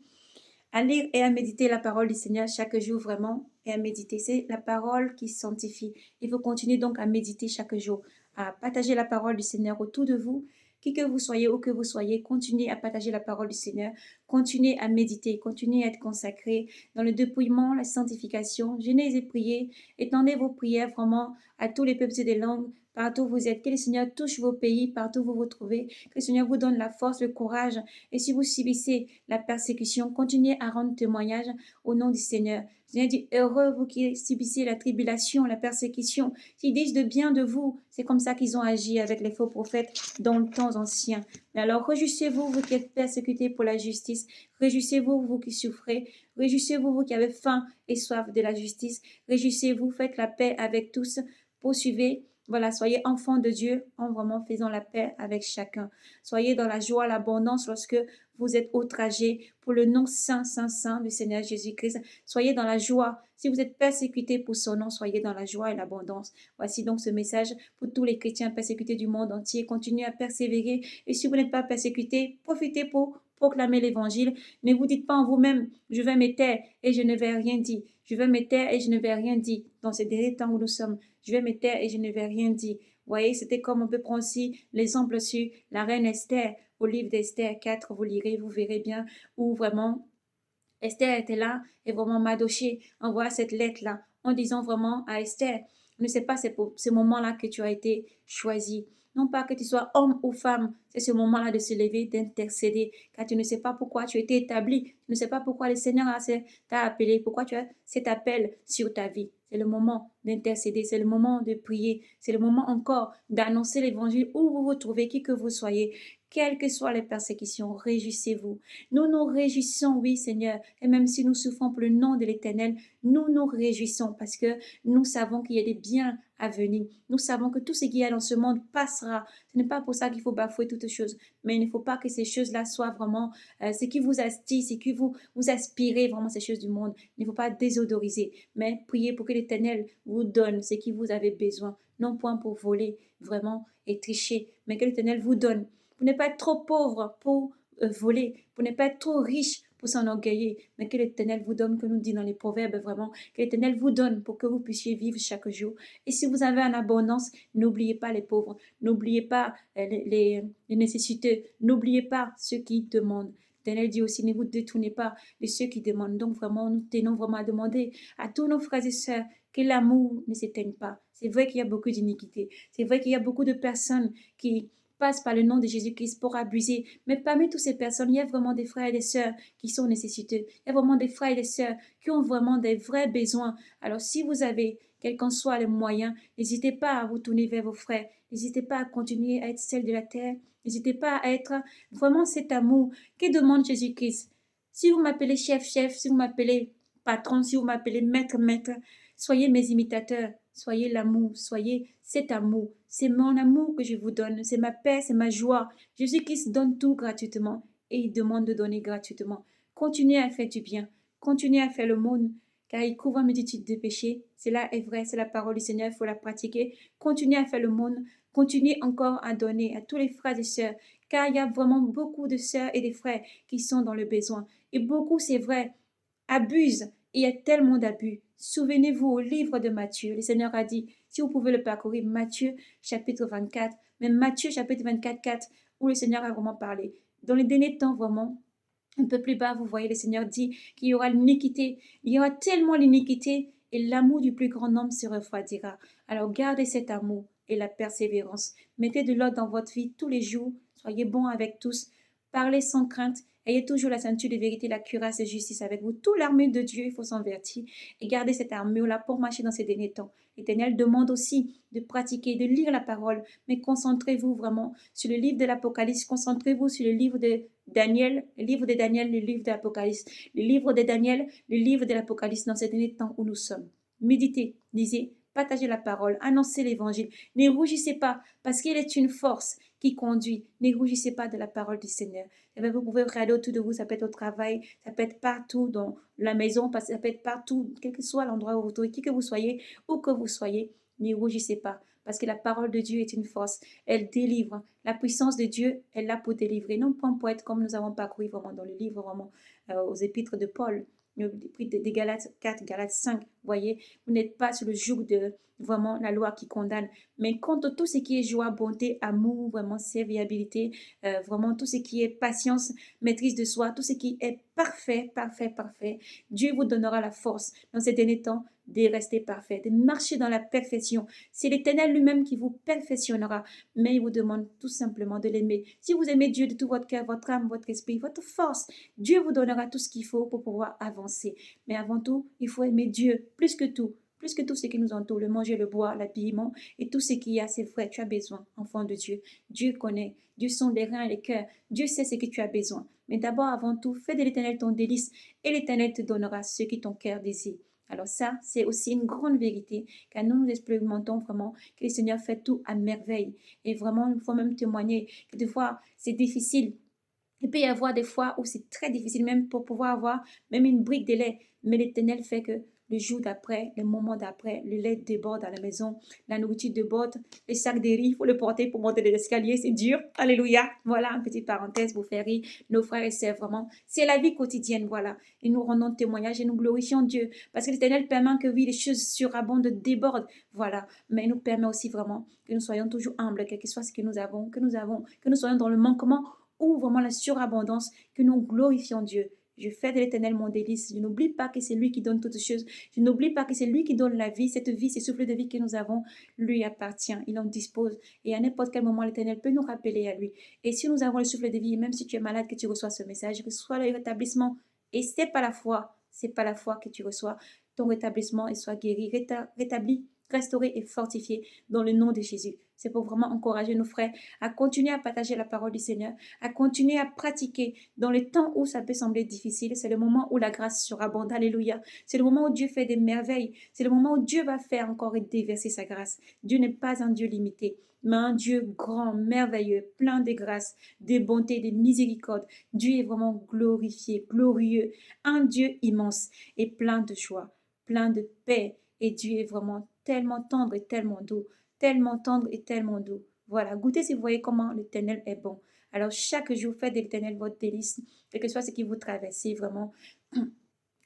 À lire et à méditer la parole du Seigneur chaque jour vraiment et à méditer. C'est la parole qui sanctifie. Il faut continuer donc à méditer chaque jour, à partager la parole du Seigneur autour de vous. Qui que vous soyez, où que vous soyez, continuez à partager la parole du Seigneur. Continuez à méditer, continuez à être consacré dans le dépouillement, la sanctification. Jeûnez et priez. Étendez vos prières vraiment à tous les peuples et des langues. Partout où vous êtes, que le Seigneur touche vos pays, partout où vous vous trouvez, que le Seigneur vous donne la force, le courage. Et si vous subissez la persécution, continuez à rendre témoignage au nom du Seigneur. Le Seigneur dit, heureux vous qui subissez la tribulation, la persécution, s'ils disent de bien de vous. C'est comme ça qu'ils ont agi avec les faux prophètes dans le temps ancien. Mais alors, réjouissez-vous, vous qui êtes persécutés pour la justice. Réjouissez-vous, vous qui souffrez. Réjouissez-vous, vous qui avez faim et soif de la justice. Réjouissez-vous, faites la paix avec tous. Poursuivez. Voilà, soyez enfants de Dieu en vraiment faisant la paix avec chacun. Soyez dans la joie, l'abondance lorsque vous êtes outragés pour le nom saint, saint, saint du Seigneur Jésus-Christ. Soyez dans la joie. Si vous êtes persécutés pour son nom, soyez dans la joie et l'abondance. Voici donc ce message pour tous les chrétiens persécutés du monde entier. Continuez à persévérer. Et si vous n'êtes pas persécutés, profitez pour proclamer l'évangile. Ne vous dites pas en vous-même, je vais me taire et je ne vais rien dire. Je vais me taire et je ne vais rien dire. Dans ces derniers temps où nous sommes, je vais me taire et je ne vais rien dire. Vous voyez, c'était comme on peut prendre aussi l'exemple sur la reine Esther. Au livre d'Esther 4, vous lirez, vous verrez bien où vraiment Esther était là et vraiment Mardochée envoie cette lettre-là en disant vraiment à Esther, ne sais pas, c'est pour ce moment-là que tu as été choisi. Non pas que tu sois homme ou femme, c'est ce moment-là de se lever, d'intercéder, car tu ne sais pas pourquoi tu as été établi, tu ne sais pas pourquoi le Seigneur t'a appelé, pourquoi tu as cet appel sur ta vie. C'est le moment d'intercéder, c'est le moment de prier, c'est le moment encore d'annoncer l'évangile où vous vous trouvez, qui que vous soyez. quelles que soient les persécutions, réjouissez-vous. Nous nous réjouissons, oui Seigneur, et même si nous souffrons pour le nom de l'Éternel, nous nous réjouissons parce que nous savons qu'il y a des biens à venir. Nous savons que tout ce qu'il y a dans ce monde passera. Ce n'est pas pour ça qu'il faut bafouer toutes choses, mais il ne faut pas que ces choses-là soient vraiment ce qui vous attire, ce qui vous aspirez vraiment ces choses du monde. Il ne faut pas désodoriser, mais priez pour que l'Éternel vous donne ce qui vous avez besoin, non point pour voler vraiment et tricher, mais que l'Éternel vous donne. Vous n'êtes pas trop pauvre pour voler, vous n'êtes pas trop riche pour s'enorgueillir, mais que l'Éternel vous donne, que nous dit dans les proverbes vraiment, que l'Éternel vous donne pour que vous puissiez vivre chaque jour. Et si vous avez en abondance, n'oubliez pas les pauvres, n'oubliez pas les nécessiteux, n'oubliez pas ceux qui demandent. L'Éternel dit aussi, ne vous détournez pas de ceux qui demandent. Donc vraiment, nous tenons vraiment à demander à tous nos frères et sœurs que l'amour ne s'éteigne pas. C'est vrai qu'il y a beaucoup d'iniquités. C'est vrai qu'il y a beaucoup de personnes qui passent par le nom de Jésus-Christ pour abuser. Mais parmi toutes ces personnes, il y a vraiment des frères et des sœurs qui sont nécessiteux. Il y a vraiment des frères et des sœurs qui ont vraiment des vrais besoins. Alors si vous avez, quel qu'en soit le moyen, n'hésitez pas à vous tourner vers vos frères. N'hésitez pas à continuer à être celle de la terre. N'hésitez pas à être vraiment cet amour que demande Jésus-Christ. Si vous m'appelez chef, chef, si vous m'appelez patron, si vous m'appelez maître, maître, soyez mes imitateurs. Soyez l'amour, soyez cet amour. C'est mon amour que je vous donne. C'est ma paix, c'est ma joie. Jésus-Christ donne tout gratuitement et il demande de donner gratuitement. Continuez à faire du bien. Continuez à faire le monde car il couvre une multitude de péchés. Cela est vrai, c'est la parole du Seigneur, il faut la pratiquer. Continuez à faire le monde. Continuez encore à donner à tous les frères et sœurs car il y a vraiment beaucoup de sœurs et de frères qui sont dans le besoin. Et beaucoup, c'est vrai, abusent. Il y a tellement d'abus. Souvenez-vous au livre de Matthieu. Le Seigneur a dit, si vous pouvez le parcourir, Matthieu chapitre 24, même Matthieu chapitre 24, 4, où le Seigneur a vraiment parlé. Dans les derniers temps, vraiment, un peu plus bas, vous voyez, le Seigneur dit qu'il y aura l'iniquité. Il y aura tellement l'iniquité et l'amour du plus grand nombre se refroidira. Alors gardez cet amour et la persévérance. Mettez de l'ordre dans votre vie tous les jours. Soyez bons avec tous. Parlez sans crainte. Ayez toujours la ceinture de vérité, la cuirasse de justice avec vous. Toute l'armure de Dieu, il faut s'en vertir. Et gardez cette armure-là pour marcher dans ces derniers temps. L'Éternel demande aussi de pratiquer, de lire la parole. Mais concentrez-vous vraiment sur le livre de l'Apocalypse. Concentrez-vous sur le livre de Daniel, le livre de Daniel, le livre de l'Apocalypse. Le livre de Daniel, le livre de l'Apocalypse dans ces derniers temps où nous sommes. Méditez, lisez, partagez la parole, annoncez l'évangile. Ne rougissez pas parce qu'il est une force qui conduit. Ne rougissez pas de la parole du Seigneur. Vous pouvez regarder autour de vous, ça peut être au travail, ça peut être partout dans la maison, ça peut être partout, quel que soit l'endroit où vous trouvez, qui que vous soyez, où que vous soyez, ne rougissez pas. Parce que la parole de Dieu est une force. Elle délivre. La puissance de Dieu est là pour délivrer. Non pas pour être comme nous avons parcouru vraiment dans le livre, vraiment aux épîtres de Paul, des Galates 4, Galates 5. Voyez, vous n'êtes pas sur le joug de vraiment la loi qui condamne. Mais contre tout ce qui est joie, bonté, amour, vraiment serviabilité, vraiment tout ce qui est patience, maîtrise de soi, tout ce qui est parfait, parfait, parfait, Dieu vous donnera la force dans ces derniers temps de rester parfait, de marcher dans la perfection. C'est l'Éternel lui-même qui vous perfectionnera, mais il vous demande tout simplement de l'aimer. Si vous aimez Dieu de tout votre cœur, votre âme, votre esprit, votre force, Dieu vous donnera tout ce qu'il faut pour pouvoir avancer. Mais avant tout, il faut aimer Dieu plus que tout ce qui nous entoure, le manger, le boire, l'habillement et tout ce qu'il y a, c'est vrai, tu as besoin, enfant de Dieu. Dieu connaît, Dieu sonde les reins et les cœurs, Dieu sait ce que tu as besoin. Mais d'abord, avant tout, fais de l'Éternel ton délice et l'Éternel te donnera ce que ton cœur désire. Alors ça, c'est aussi une grande vérité, car nous expérimentons vraiment que le Seigneur fait tout à merveille. Et vraiment, il faut même témoigner que des fois, c'est difficile. Il peut y avoir des fois où c'est très difficile même pour pouvoir avoir même une brique de lait. Mais l'Éternel fait que le jour d'après, le moment d'après, le lait déborde à la maison, la nourriture déborde, le sac de riz, il faut le porter pour monter les escaliers, c'est dur. Alléluia. Voilà, une petite parenthèse pour faire rire nos frères et sœurs, vraiment. C'est la vie quotidienne, voilà. Et nous rendons témoignage et nous glorifions Dieu. Parce que l'Éternel permet que oui, les choses surabondent, débordent, voilà. Mais il nous permet aussi vraiment que nous soyons toujours humbles, quel que soit ce que nous avons, que nous soyons dans le manquement ou vraiment la surabondance, que nous glorifions Dieu. Je fais de l'Éternel mon délice. Je n'oublie pas que c'est lui qui donne toutes choses. Je n'oublie pas que c'est lui qui donne la vie. Cette vie, ce souffle de vie que nous avons, lui appartient. Il en dispose. Et à n'importe quel moment, l'Éternel peut nous rappeler à lui. Et si nous avons le souffle de vie, même si tu es malade, que tu reçois ce message, reçois le rétablissement. Et c'est pas la foi que tu reçois ton rétablissement et sois guéri, rétabli restaurés et fortifiés dans le nom de Jésus. C'est pour vraiment encourager nos frères à continuer à partager la parole du Seigneur, à continuer à pratiquer dans les temps où ça peut sembler difficile. C'est le moment où la grâce surabonde. Alléluia. C'est le moment où Dieu fait des merveilles. C'est le moment où Dieu va faire encore et déverser sa grâce. Dieu n'est pas un Dieu limité, mais un Dieu grand, merveilleux, plein de grâce, de bonté, de miséricorde. Dieu est vraiment glorifié, glorieux, un Dieu immense et plein de joie, plein de paix. Et Dieu est vraiment tellement tendre et tellement doux, tellement tendre et tellement doux. Voilà, goûtez si vous voyez comment l'Éternel est bon. Alors chaque jour, faites de l'Éternel votre délice, quel que soit ce qui vous traverse, vraiment.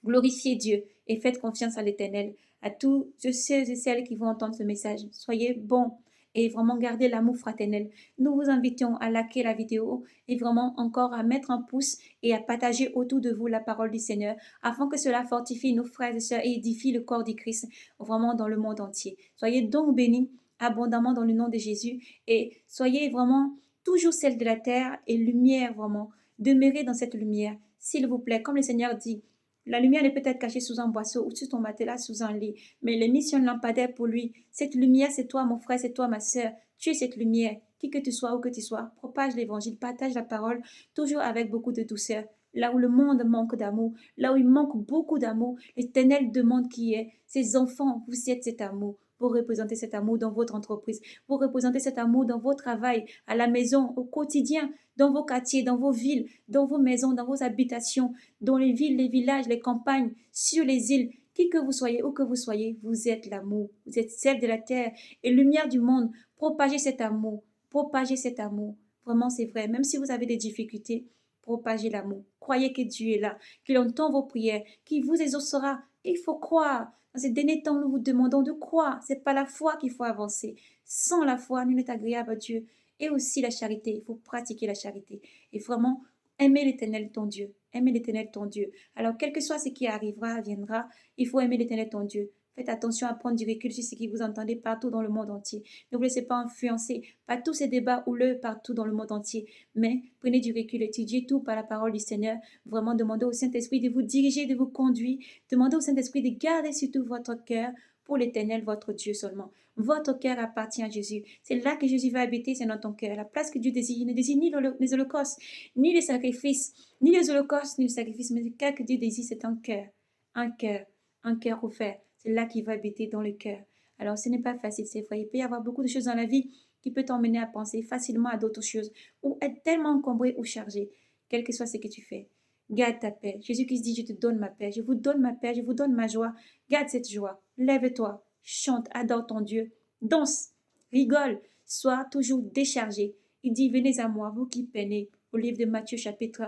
Glorifiez Dieu et faites confiance à l'Éternel. À tous ceux et celles qui vont entendre ce message, soyez bons et vraiment gardez l'amour fraternel. Nous vous invitons à liker la vidéo et vraiment encore à mettre un pouce et à partager autour de vous la parole du Seigneur afin que cela fortifie nos frères et sœurs et édifie le corps du Christ vraiment dans le monde entier. Soyez donc bénis abondamment dans le nom de Jésus et soyez vraiment toujours celle de la terre et lumière vraiment. Demeurez dans cette lumière, s'il vous plaît, comme le Seigneur dit. La lumière est peut-être cachée sous un boisseau ou sur ton matelas, sous un lit, mais l'émission lampadaire pour lui. Cette lumière, c'est toi, mon frère, c'est toi, ma sœur. Tu es cette lumière. Qui que tu sois, où que tu sois, propage l'évangile, partage la parole, toujours avec beaucoup de douceur. Là où le monde manque d'amour, là où il manque beaucoup d'amour, l'Éternel demande qui est. Ses enfants, vous êtes cet amour. Vous représentez cet amour dans votre entreprise. Vous représentez cet amour dans votre travail, à la maison, au quotidien, dans vos quartiers, dans vos villes, dans vos maisons, dans vos habitations, dans les villes, les villages, les campagnes, sur les îles. Qui que vous soyez, où que vous soyez, vous êtes l'amour. Vous êtes celle de la terre et lumière du monde. Propagez cet amour. Propagez cet amour. Vraiment, c'est vrai. Même si vous avez des difficultés, propagez l'amour. Croyez que Dieu est là, qu'il entend vos prières, qu'il vous exaucera. Il faut croire. Dans ces derniers temps, nous vous demandons de croire. C'est pas la foi qu'il faut avancer. Sans la foi, nul n'est agréable à Dieu. Et aussi la charité. Il faut pratiquer la charité. Et vraiment, aimer l'Éternel ton Dieu. Aimer l'Éternel ton Dieu. Alors, quel que soit ce qui arrivera, viendra, il faut aimer l'Éternel ton Dieu. Faites attention à prendre du recul sur ce que vous entendez partout dans le monde entier. Ne vous laissez pas influencer par tous ces débats houleux partout dans le monde entier. Mais prenez du recul, étudiez tout par la parole du Seigneur. Vraiment, demandez au Saint-Esprit de vous diriger, de vous conduire. Demandez au Saint-Esprit de garder surtout votre cœur pour l'Éternel, votre Dieu seulement. Votre cœur appartient à Jésus. C'est là que Jésus va habiter, c'est dans ton cœur. La place que Dieu désire, il ne désire ni les holocaustes, ni les sacrifices, ni les holocaustes, ni les sacrifices, mais le cœur que Dieu désire, c'est un cœur. Un cœur. Un cœur offert. C'est là qu'il va habiter dans le cœur. Alors, ce n'est pas facile, c'est vrai. Il peut y avoir beaucoup de choses dans la vie qui peut t'emmener à penser facilement à d'autres choses ou être tellement encombré ou chargé, quel que soit ce que tu fais. Garde ta paix. Jésus-Christ dit, je te donne ma paix. Je vous donne ma paix, je vous donne ma joie. Garde cette joie. Lève-toi. Chante, adore ton Dieu. Danse, rigole, sois toujours déchargé. Il dit, venez à moi, vous qui peinez. Au livre de Matthieu chapitre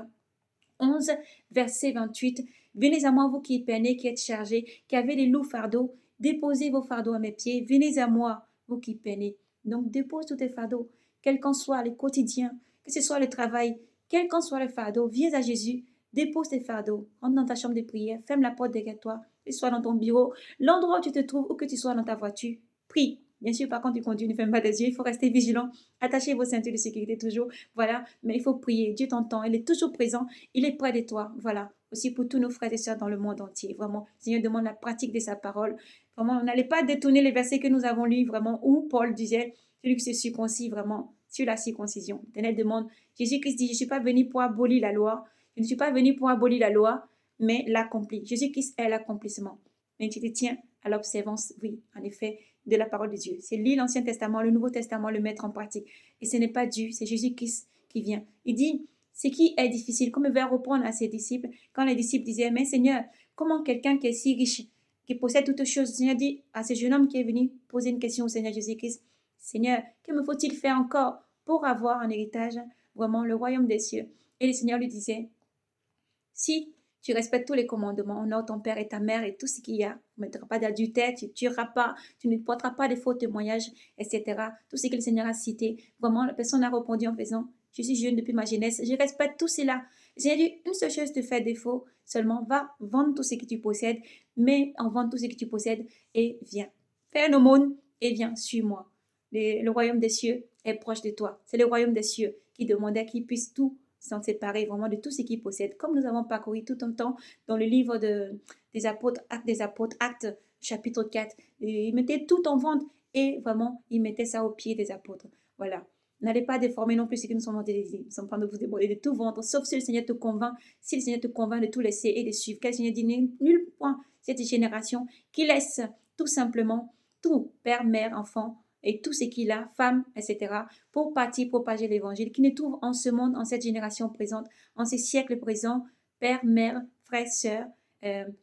11, verset 28. Venez à moi, vous qui peinez, qui êtes chargés, qui avez les lourds fardeaux. Déposez vos fardeaux à mes pieds. Venez à moi, vous qui peinez. Donc, dépose tous tes fardeaux, quel qu'en soit le quotidien, que ce soit le travail, quel qu'en soit le fardeau. Viens à Jésus, dépose tes fardeaux, rentre dans ta chambre de prière, ferme la porte derrière toi, que ce soit dans ton bureau, l'endroit où tu te trouves ou que tu sois dans ta voiture. Prie. Bien sûr, par contre, tu conduis, ne ferme pas des yeux, il faut rester vigilant. Attachez vos ceintures de sécurité toujours. Voilà, mais il faut prier. Dieu t'entend, il est toujours présent, il est près de toi. Voilà, aussi pour tous nos frères et sœurs dans le monde entier. Vraiment, le Seigneur demande la pratique de sa parole. Vraiment, n'allez pas détourner les versets que nous avons lus, vraiment, où Paul disait, celui qui se circoncis vraiment sur la circoncision. L'Éternel demande, Jésus-Christ dit, je ne suis pas venu pour abolir la loi, je ne suis pas venu pour abolir la loi, mais l'accomplir. Jésus-Christ est l'accomplissement. Mais tu te tiens à l'observance, oui, en effet, de la parole de Dieu. C'est lire l'Ancien Testament, le Nouveau Testament, le mettre en pratique. Et ce n'est pas Dieu, c'est Jésus-Christ qui vient. Il dit, ce qui est difficile, comme il va reprendre à ses disciples, quand les disciples disaient, mais Seigneur, comment quelqu'un qui est si riche, qui possède toutes choses, le Seigneur dit à ce jeune homme qui est venu poser une question au Seigneur Jésus-Christ, Seigneur, que me faut-il faire encore pour avoir un héritage, vraiment le royaume des cieux? Et le Seigneur lui disait, si tu respectes tous les commandements, honore ton père et ta mère et tout ce qu'il y a, tu ne mettras pas d'adultère, tu ne tueras pas, tu ne porteras pas de faux témoignages, etc. Tout ce que le Seigneur a cité. Vraiment, la personne a répondu en faisant, je suis jeune depuis ma jeunesse, je respecte tout cela. J'ai dit, une seule chose te fait défaut, seulement va vendre tout ce que tu possèdes, mets en vente tout ce que tu possèdes et viens. Fais un aumône et viens, suis-moi. Le royaume des cieux est proche de toi. C'est le royaume des cieux qui demandait qu'il puisse tout s'en séparer vraiment de tout ce qu'il possède. Comme nous avons parcouru tout un temps dans le livre des apôtres, actes chapitre 4. Et il mettait tout en vente et vraiment, il mettait ça aux pieds des apôtres. Voilà. N'allez pas déformer non plus ce que nous sommes en train de dire. Nous sommes en train de vous déborder de tout vendre, sauf si le Seigneur te convainc, si le Seigneur te convainc de tout laisser et de suivre. Car le Seigneur dit, nul point cette génération qui laisse tout simplement tout, père, mère, enfant, et tout ce qu'il a, femme, etc., pour partir propager l'évangile, qui ne trouve en ce monde, en cette génération présente, en ces siècles présents, père, mère, frère, sœur,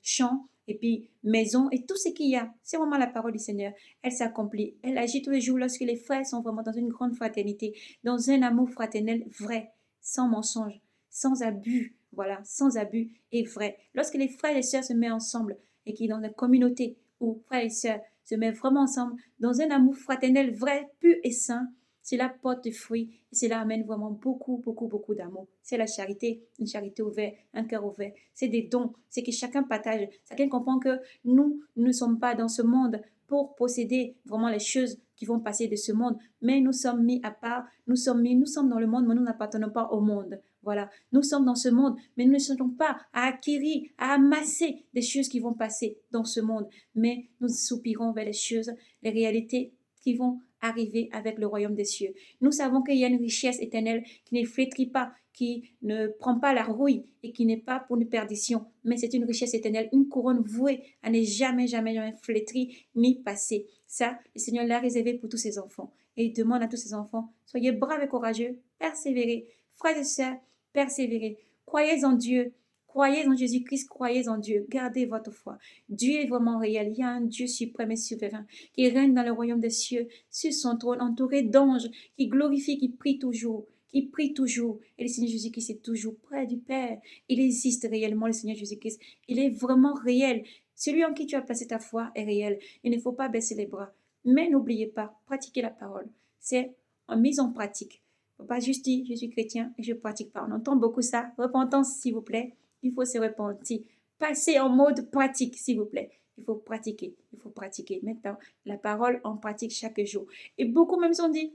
champ, et puis maison, et tout ce qu'il y a. C'est vraiment la parole du Seigneur. Elle s'accomplit. Elle agit tous les jours lorsque les frères sont vraiment dans une grande fraternité, dans un amour fraternel vrai, sans mensonge, sans abus, voilà, sans abus et vrai. Lorsque les frères et les sœurs se mettent ensemble et qui dans une communauté où frères et sœurs se mettent vraiment ensemble dans un amour fraternel vrai, pur et saint, cela porte des fruits et cela amène vraiment beaucoup, beaucoup, beaucoup d'amour. C'est la charité, une charité ouverte, un cœur ouvert. C'est des dons, c'est que chacun partage. Chacun comprend que nous ne sommes pas dans ce monde pour posséder vraiment les choses qui vont passer de ce monde, mais nous sommes mis à part, nous sommes dans le monde, mais nous n'appartenons pas au monde. Voilà, nous sommes dans ce monde, mais nous ne sommes pas à acquérir, à amasser des choses qui vont passer dans ce monde, mais nous soupirons vers les choses, les réalités qui vont arriver avec le royaume des cieux. Nous savons qu'il y a une richesse éternelle qui ne flétrit pas, qui ne prend pas la rouille et qui n'est pas pour une perdition, mais c'est une richesse éternelle, une couronne vouée à ne jamais, jamais, jamais flétrir ni passer. Ça, le Seigneur l'a réservé pour tous ses enfants. Et il demande à tous ses enfants, soyez braves et courageux, persévérez. Frères et sœurs, persévérez. Croyez en Dieu. Croyez en Jésus-Christ, croyez en Dieu. Gardez votre foi. Dieu est vraiment réel. Il y a un Dieu suprême et souverain qui règne dans le royaume des cieux, sur son trône, entouré d'anges, qui glorifie, qui prie toujours. Qui prie toujours. Et le Seigneur Jésus-Christ est toujours près du Père. Il existe réellement, le Seigneur Jésus-Christ. Il est vraiment réel. Celui en qui tu as placé ta foi est réel. Il ne faut pas baisser les bras. Mais n'oubliez pas, pratiquer la parole. C'est en mise en pratique. Il ne faut pas juste dire, je suis chrétien et je ne pratique pas. On entend beaucoup ça. Repentance, s'il vous plaît. Il faut se repentir. Passez en mode pratique, s'il vous plaît. Il faut pratiquer. Il faut pratiquer. Maintenant, la parole en pratique chaque jour. Et beaucoup même sont dit,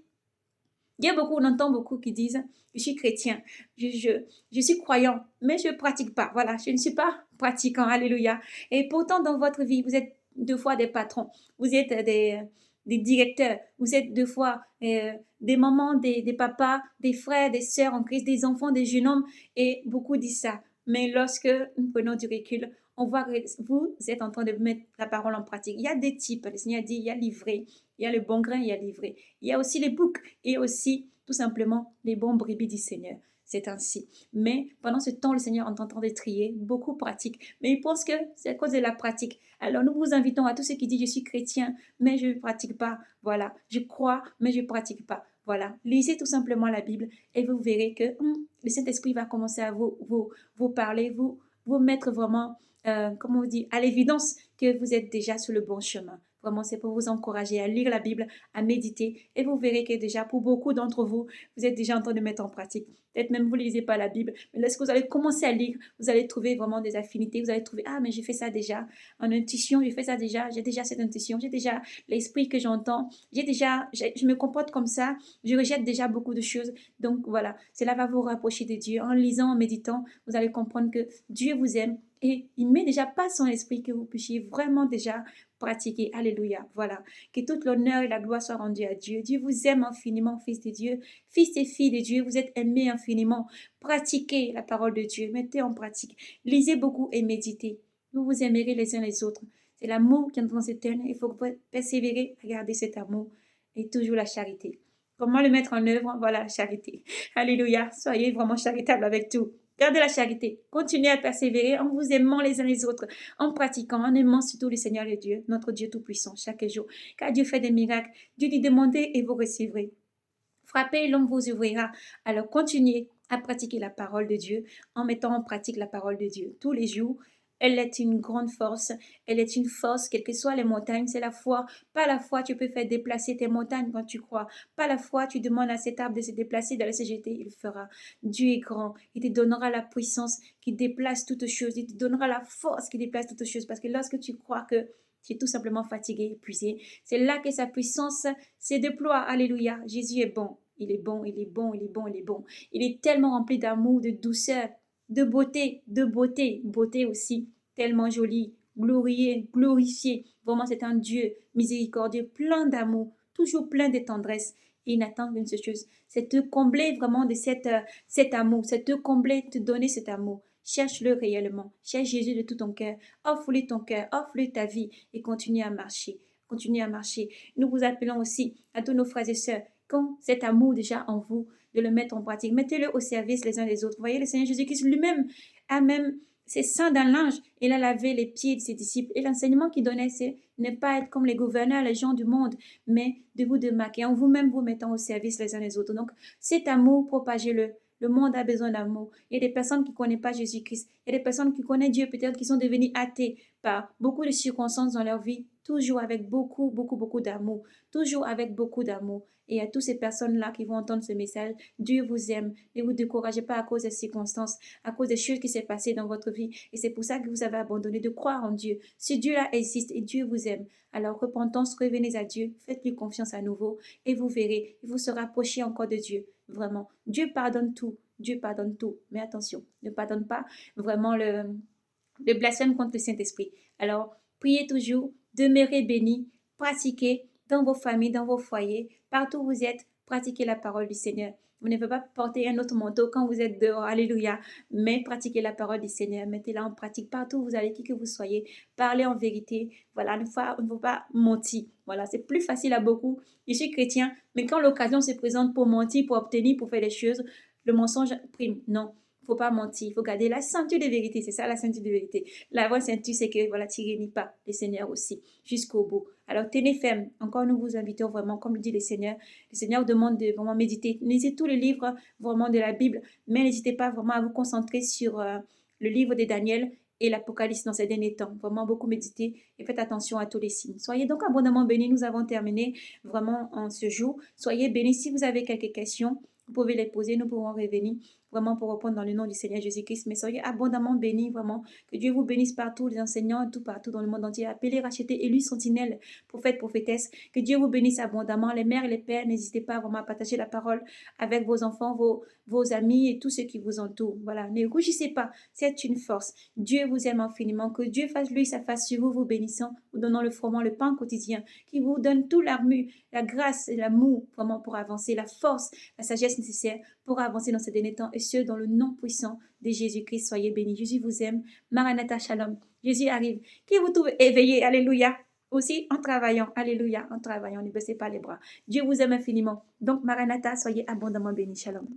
il y a beaucoup, on entend beaucoup qui disent, je suis chrétien, je suis croyant, mais je ne pratique pas. Voilà, je ne suis pas pratiquant. Alléluia. Et pourtant, dans votre vie, vous êtes deux fois des patrons, vous êtes des directeurs, vous êtes deux fois des mamans, des papas, des frères, des sœurs en Christ, des enfants, des jeunes hommes, et beaucoup disent ça. Mais lorsque nous prenons du recul, on voit que vous êtes en train de mettre la parole en pratique. Il y a des types, le Seigneur dit, il y a livré, il y a le bon grain, il y a livré. Il y a aussi les boucs et aussi tout simplement les bons brebis du Seigneur. C'est ainsi. Mais pendant ce temps, le Seigneur est en train de trier, beaucoup pratiquent. Mais ils pensent que c'est à cause de la pratique. Alors nous vous invitons à tous ceux qui disent je suis chrétien, mais je ne pratique pas. Voilà, je crois, mais je ne pratique pas. Voilà, lisez tout simplement la Bible et vous verrez que le Saint-Esprit va commencer à vous parler, vous mettre vraiment, comment on dit, à l'évidence que vous êtes déjà sur le bon chemin. Vraiment, c'est pour vous encourager à lire la Bible, à méditer. Et vous verrez que déjà, pour beaucoup d'entre vous, vous êtes déjà en train de mettre en pratique. Peut-être même vous ne lisez pas la Bible. Mais lorsque vous allez commencer à lire, vous allez trouver vraiment des affinités. Vous allez trouver, ah, mais j'ai fait ça déjà. En intuition, j'ai fait ça déjà. J'ai déjà cette intuition. J'ai déjà l'esprit que j'entends. Je me comporte comme ça. Je rejette déjà beaucoup de choses. Donc voilà, cela va vous rapprocher de Dieu. En lisant, en méditant, vous allez comprendre que Dieu vous aime. Et il met déjà pas son esprit que vous puissiez vraiment déjà pratiquer. Alléluia. Voilà. Que toute l'honneur et la gloire soient rendues à Dieu. Dieu vous aime infiniment, fils de Dieu. Fils et filles de Dieu, vous êtes aimés infiniment. Pratiquez la parole de Dieu. Mettez en pratique. Lisez beaucoup et méditez. Vous vous aimerez les uns les autres. C'est l'amour qui est dans cette terre. Il faut persévérer à garder cet amour et toujours la charité. Comment le mettre en œuvre? Voilà, la charité. Alléluia. Soyez vraiment charitable avec tout. Gardez la charité. Continuez à persévérer en vous aimant les uns les autres, en pratiquant, en aimant surtout le Seigneur et Dieu, notre Dieu Tout-Puissant, chaque jour. Car Dieu fait des miracles. Dieu dit demandez et vous recevrez. Frappez, l'homme vous ouvrira. Alors continuez à pratiquer la parole de Dieu en mettant en pratique la parole de Dieu tous les jours. Elle est une grande force. Elle est une force, quelles que soient les montagnes. C'est la foi. Pas la foi, tu peux faire déplacer tes montagnes quand tu crois. Pas la foi, tu demandes à cet arbre de se déplacer, d'aller se jeter. Il le fera. Dieu est grand. Il te donnera la puissance qui déplace toutes choses. Il te donnera la force qui déplace toutes choses. Parce que lorsque tu crois que tu es tout simplement fatigué, épuisé, c'est là que sa puissance se déploie. Alléluia. Jésus est bon. Il est bon, il est bon, il est bon, il est bon. Il est tellement rempli d'amour, de douceur, de beauté, beauté aussi, tellement jolie. glorifié. Vraiment, c'est un Dieu miséricordieux, plein d'amour, toujours plein de tendresse. Et il n'attend qu'une seule chose, c'est te combler vraiment de cet amour, c'est te combler, te donner cet amour. Cherche-le réellement. Cherche Jésus de tout ton cœur. Offre-lui ton cœur, offre-lui ta vie et continue à marcher. Continue à marcher. Nous vous appelons aussi à tous nos frères et sœurs, quand cet amour déjà en vous, de le mettre en pratique. Mettez-le au service les uns des autres. Vous voyez, le Seigneur Jésus-Christ lui-même a même ses seins d'un linge. Il a lavé les pieds de ses disciples. Et l'enseignement qu'il donnait, c'est ne pas être comme les gouverneurs, les gens du monde, mais de vous démarquer en vous-même vous mettant au service les uns des autres. Donc, cet amour, propagez-le. Le monde a besoin d'amour. Il y a des personnes qui ne connaissent pas Jésus-Christ. Il y a des personnes qui connaissent Dieu, peut-être qui sont devenues athées par beaucoup de circonstances dans leur vie, toujours avec beaucoup, beaucoup, beaucoup d'amour. Toujours avec beaucoup d'amour. Et à toutes ces personnes-là qui vont entendre ce message, Dieu vous aime. Ne vous découragez pas à cause des circonstances, à cause des choses qui s'est passées dans votre vie. Et c'est pour ça que vous avez abandonné de croire en Dieu. Ce Dieu-là existe et Dieu vous aime. Alors repentance, revenez à Dieu, faites-lui confiance à nouveau et vous verrez, vous se rapprochez encore de Dieu. Vraiment, Dieu pardonne tout. Dieu pardonne tout. Mais attention, ne pardonne pas vraiment le blasphème contre le Saint-Esprit. Alors, priez toujours, demeurez bénis, pratiquez dans vos familles, dans vos foyers, partout où vous êtes, pratiquez la parole du Seigneur. Vous ne pouvez pas porter un autre manteau quand vous êtes dehors, alléluia, mais pratiquez la parole du Seigneur, mettez-la en pratique partout où vous allez, qui que vous soyez, parlez en vérité, voilà, ne faut pas mentir, voilà, c'est plus facile à beaucoup, je suis chrétien, mais quand l'occasion se présente pour mentir, pour obtenir, pour faire des choses, le mensonge prime, non, il ne faut pas mentir, il faut garder la ceinture de vérité, c'est ça la ceinture de vérité. La vraie ceinture, c'est que voilà, tirez pas, le Seigneur aussi, jusqu'au bout. Alors tenez ferme, encore nous vous invitons vraiment, comme le dit le Seigneur demande de vraiment méditer. Lisez tous les livres vraiment de la Bible, mais n'hésitez pas vraiment à vous concentrer sur le livre de Daniel et l'Apocalypse dans ces derniers temps. Vraiment beaucoup méditer et faites attention à tous les signes. Soyez donc abondamment bénis, nous avons terminé vraiment en ce jour. Soyez bénis si vous avez quelques questions. Vous pouvez les poser, nous pourrons revenir vraiment pour répondre dans le nom du Seigneur Jésus-Christ. Mais soyez abondamment bénis, vraiment. Que Dieu vous bénisse partout, les enseignants, tout partout dans le monde entier. Appelez, rachetez, élus, sentinelles, prophètes, prophétesses. Que Dieu vous bénisse abondamment. Les mères et les pères, n'hésitez pas vraiment à partager la parole avec vos enfants, vos amis et tous ceux qui vous entourent. Voilà, ne rougissez pas. C'est une force. Dieu vous aime infiniment. Que Dieu fasse lui sa face sur vous, vous bénissant, vous donnant le froment, le pain quotidien, qui vous donne tout l'armure, la grâce et l'amour vraiment pour avancer, la force, la sagesse nécessaire pour avancer dans ces derniers temps et ce, dans le nom puissant de Jésus-Christ. Soyez bénis. Jésus vous aime. Maranatha, shalom. Jésus arrive. Qui vous trouve éveillé. Alléluia. Aussi en travaillant. Alléluia. En travaillant. Ne baissez pas les bras. Dieu vous aime infiniment. Donc, Maranatha, soyez abondamment bénis. Shalom.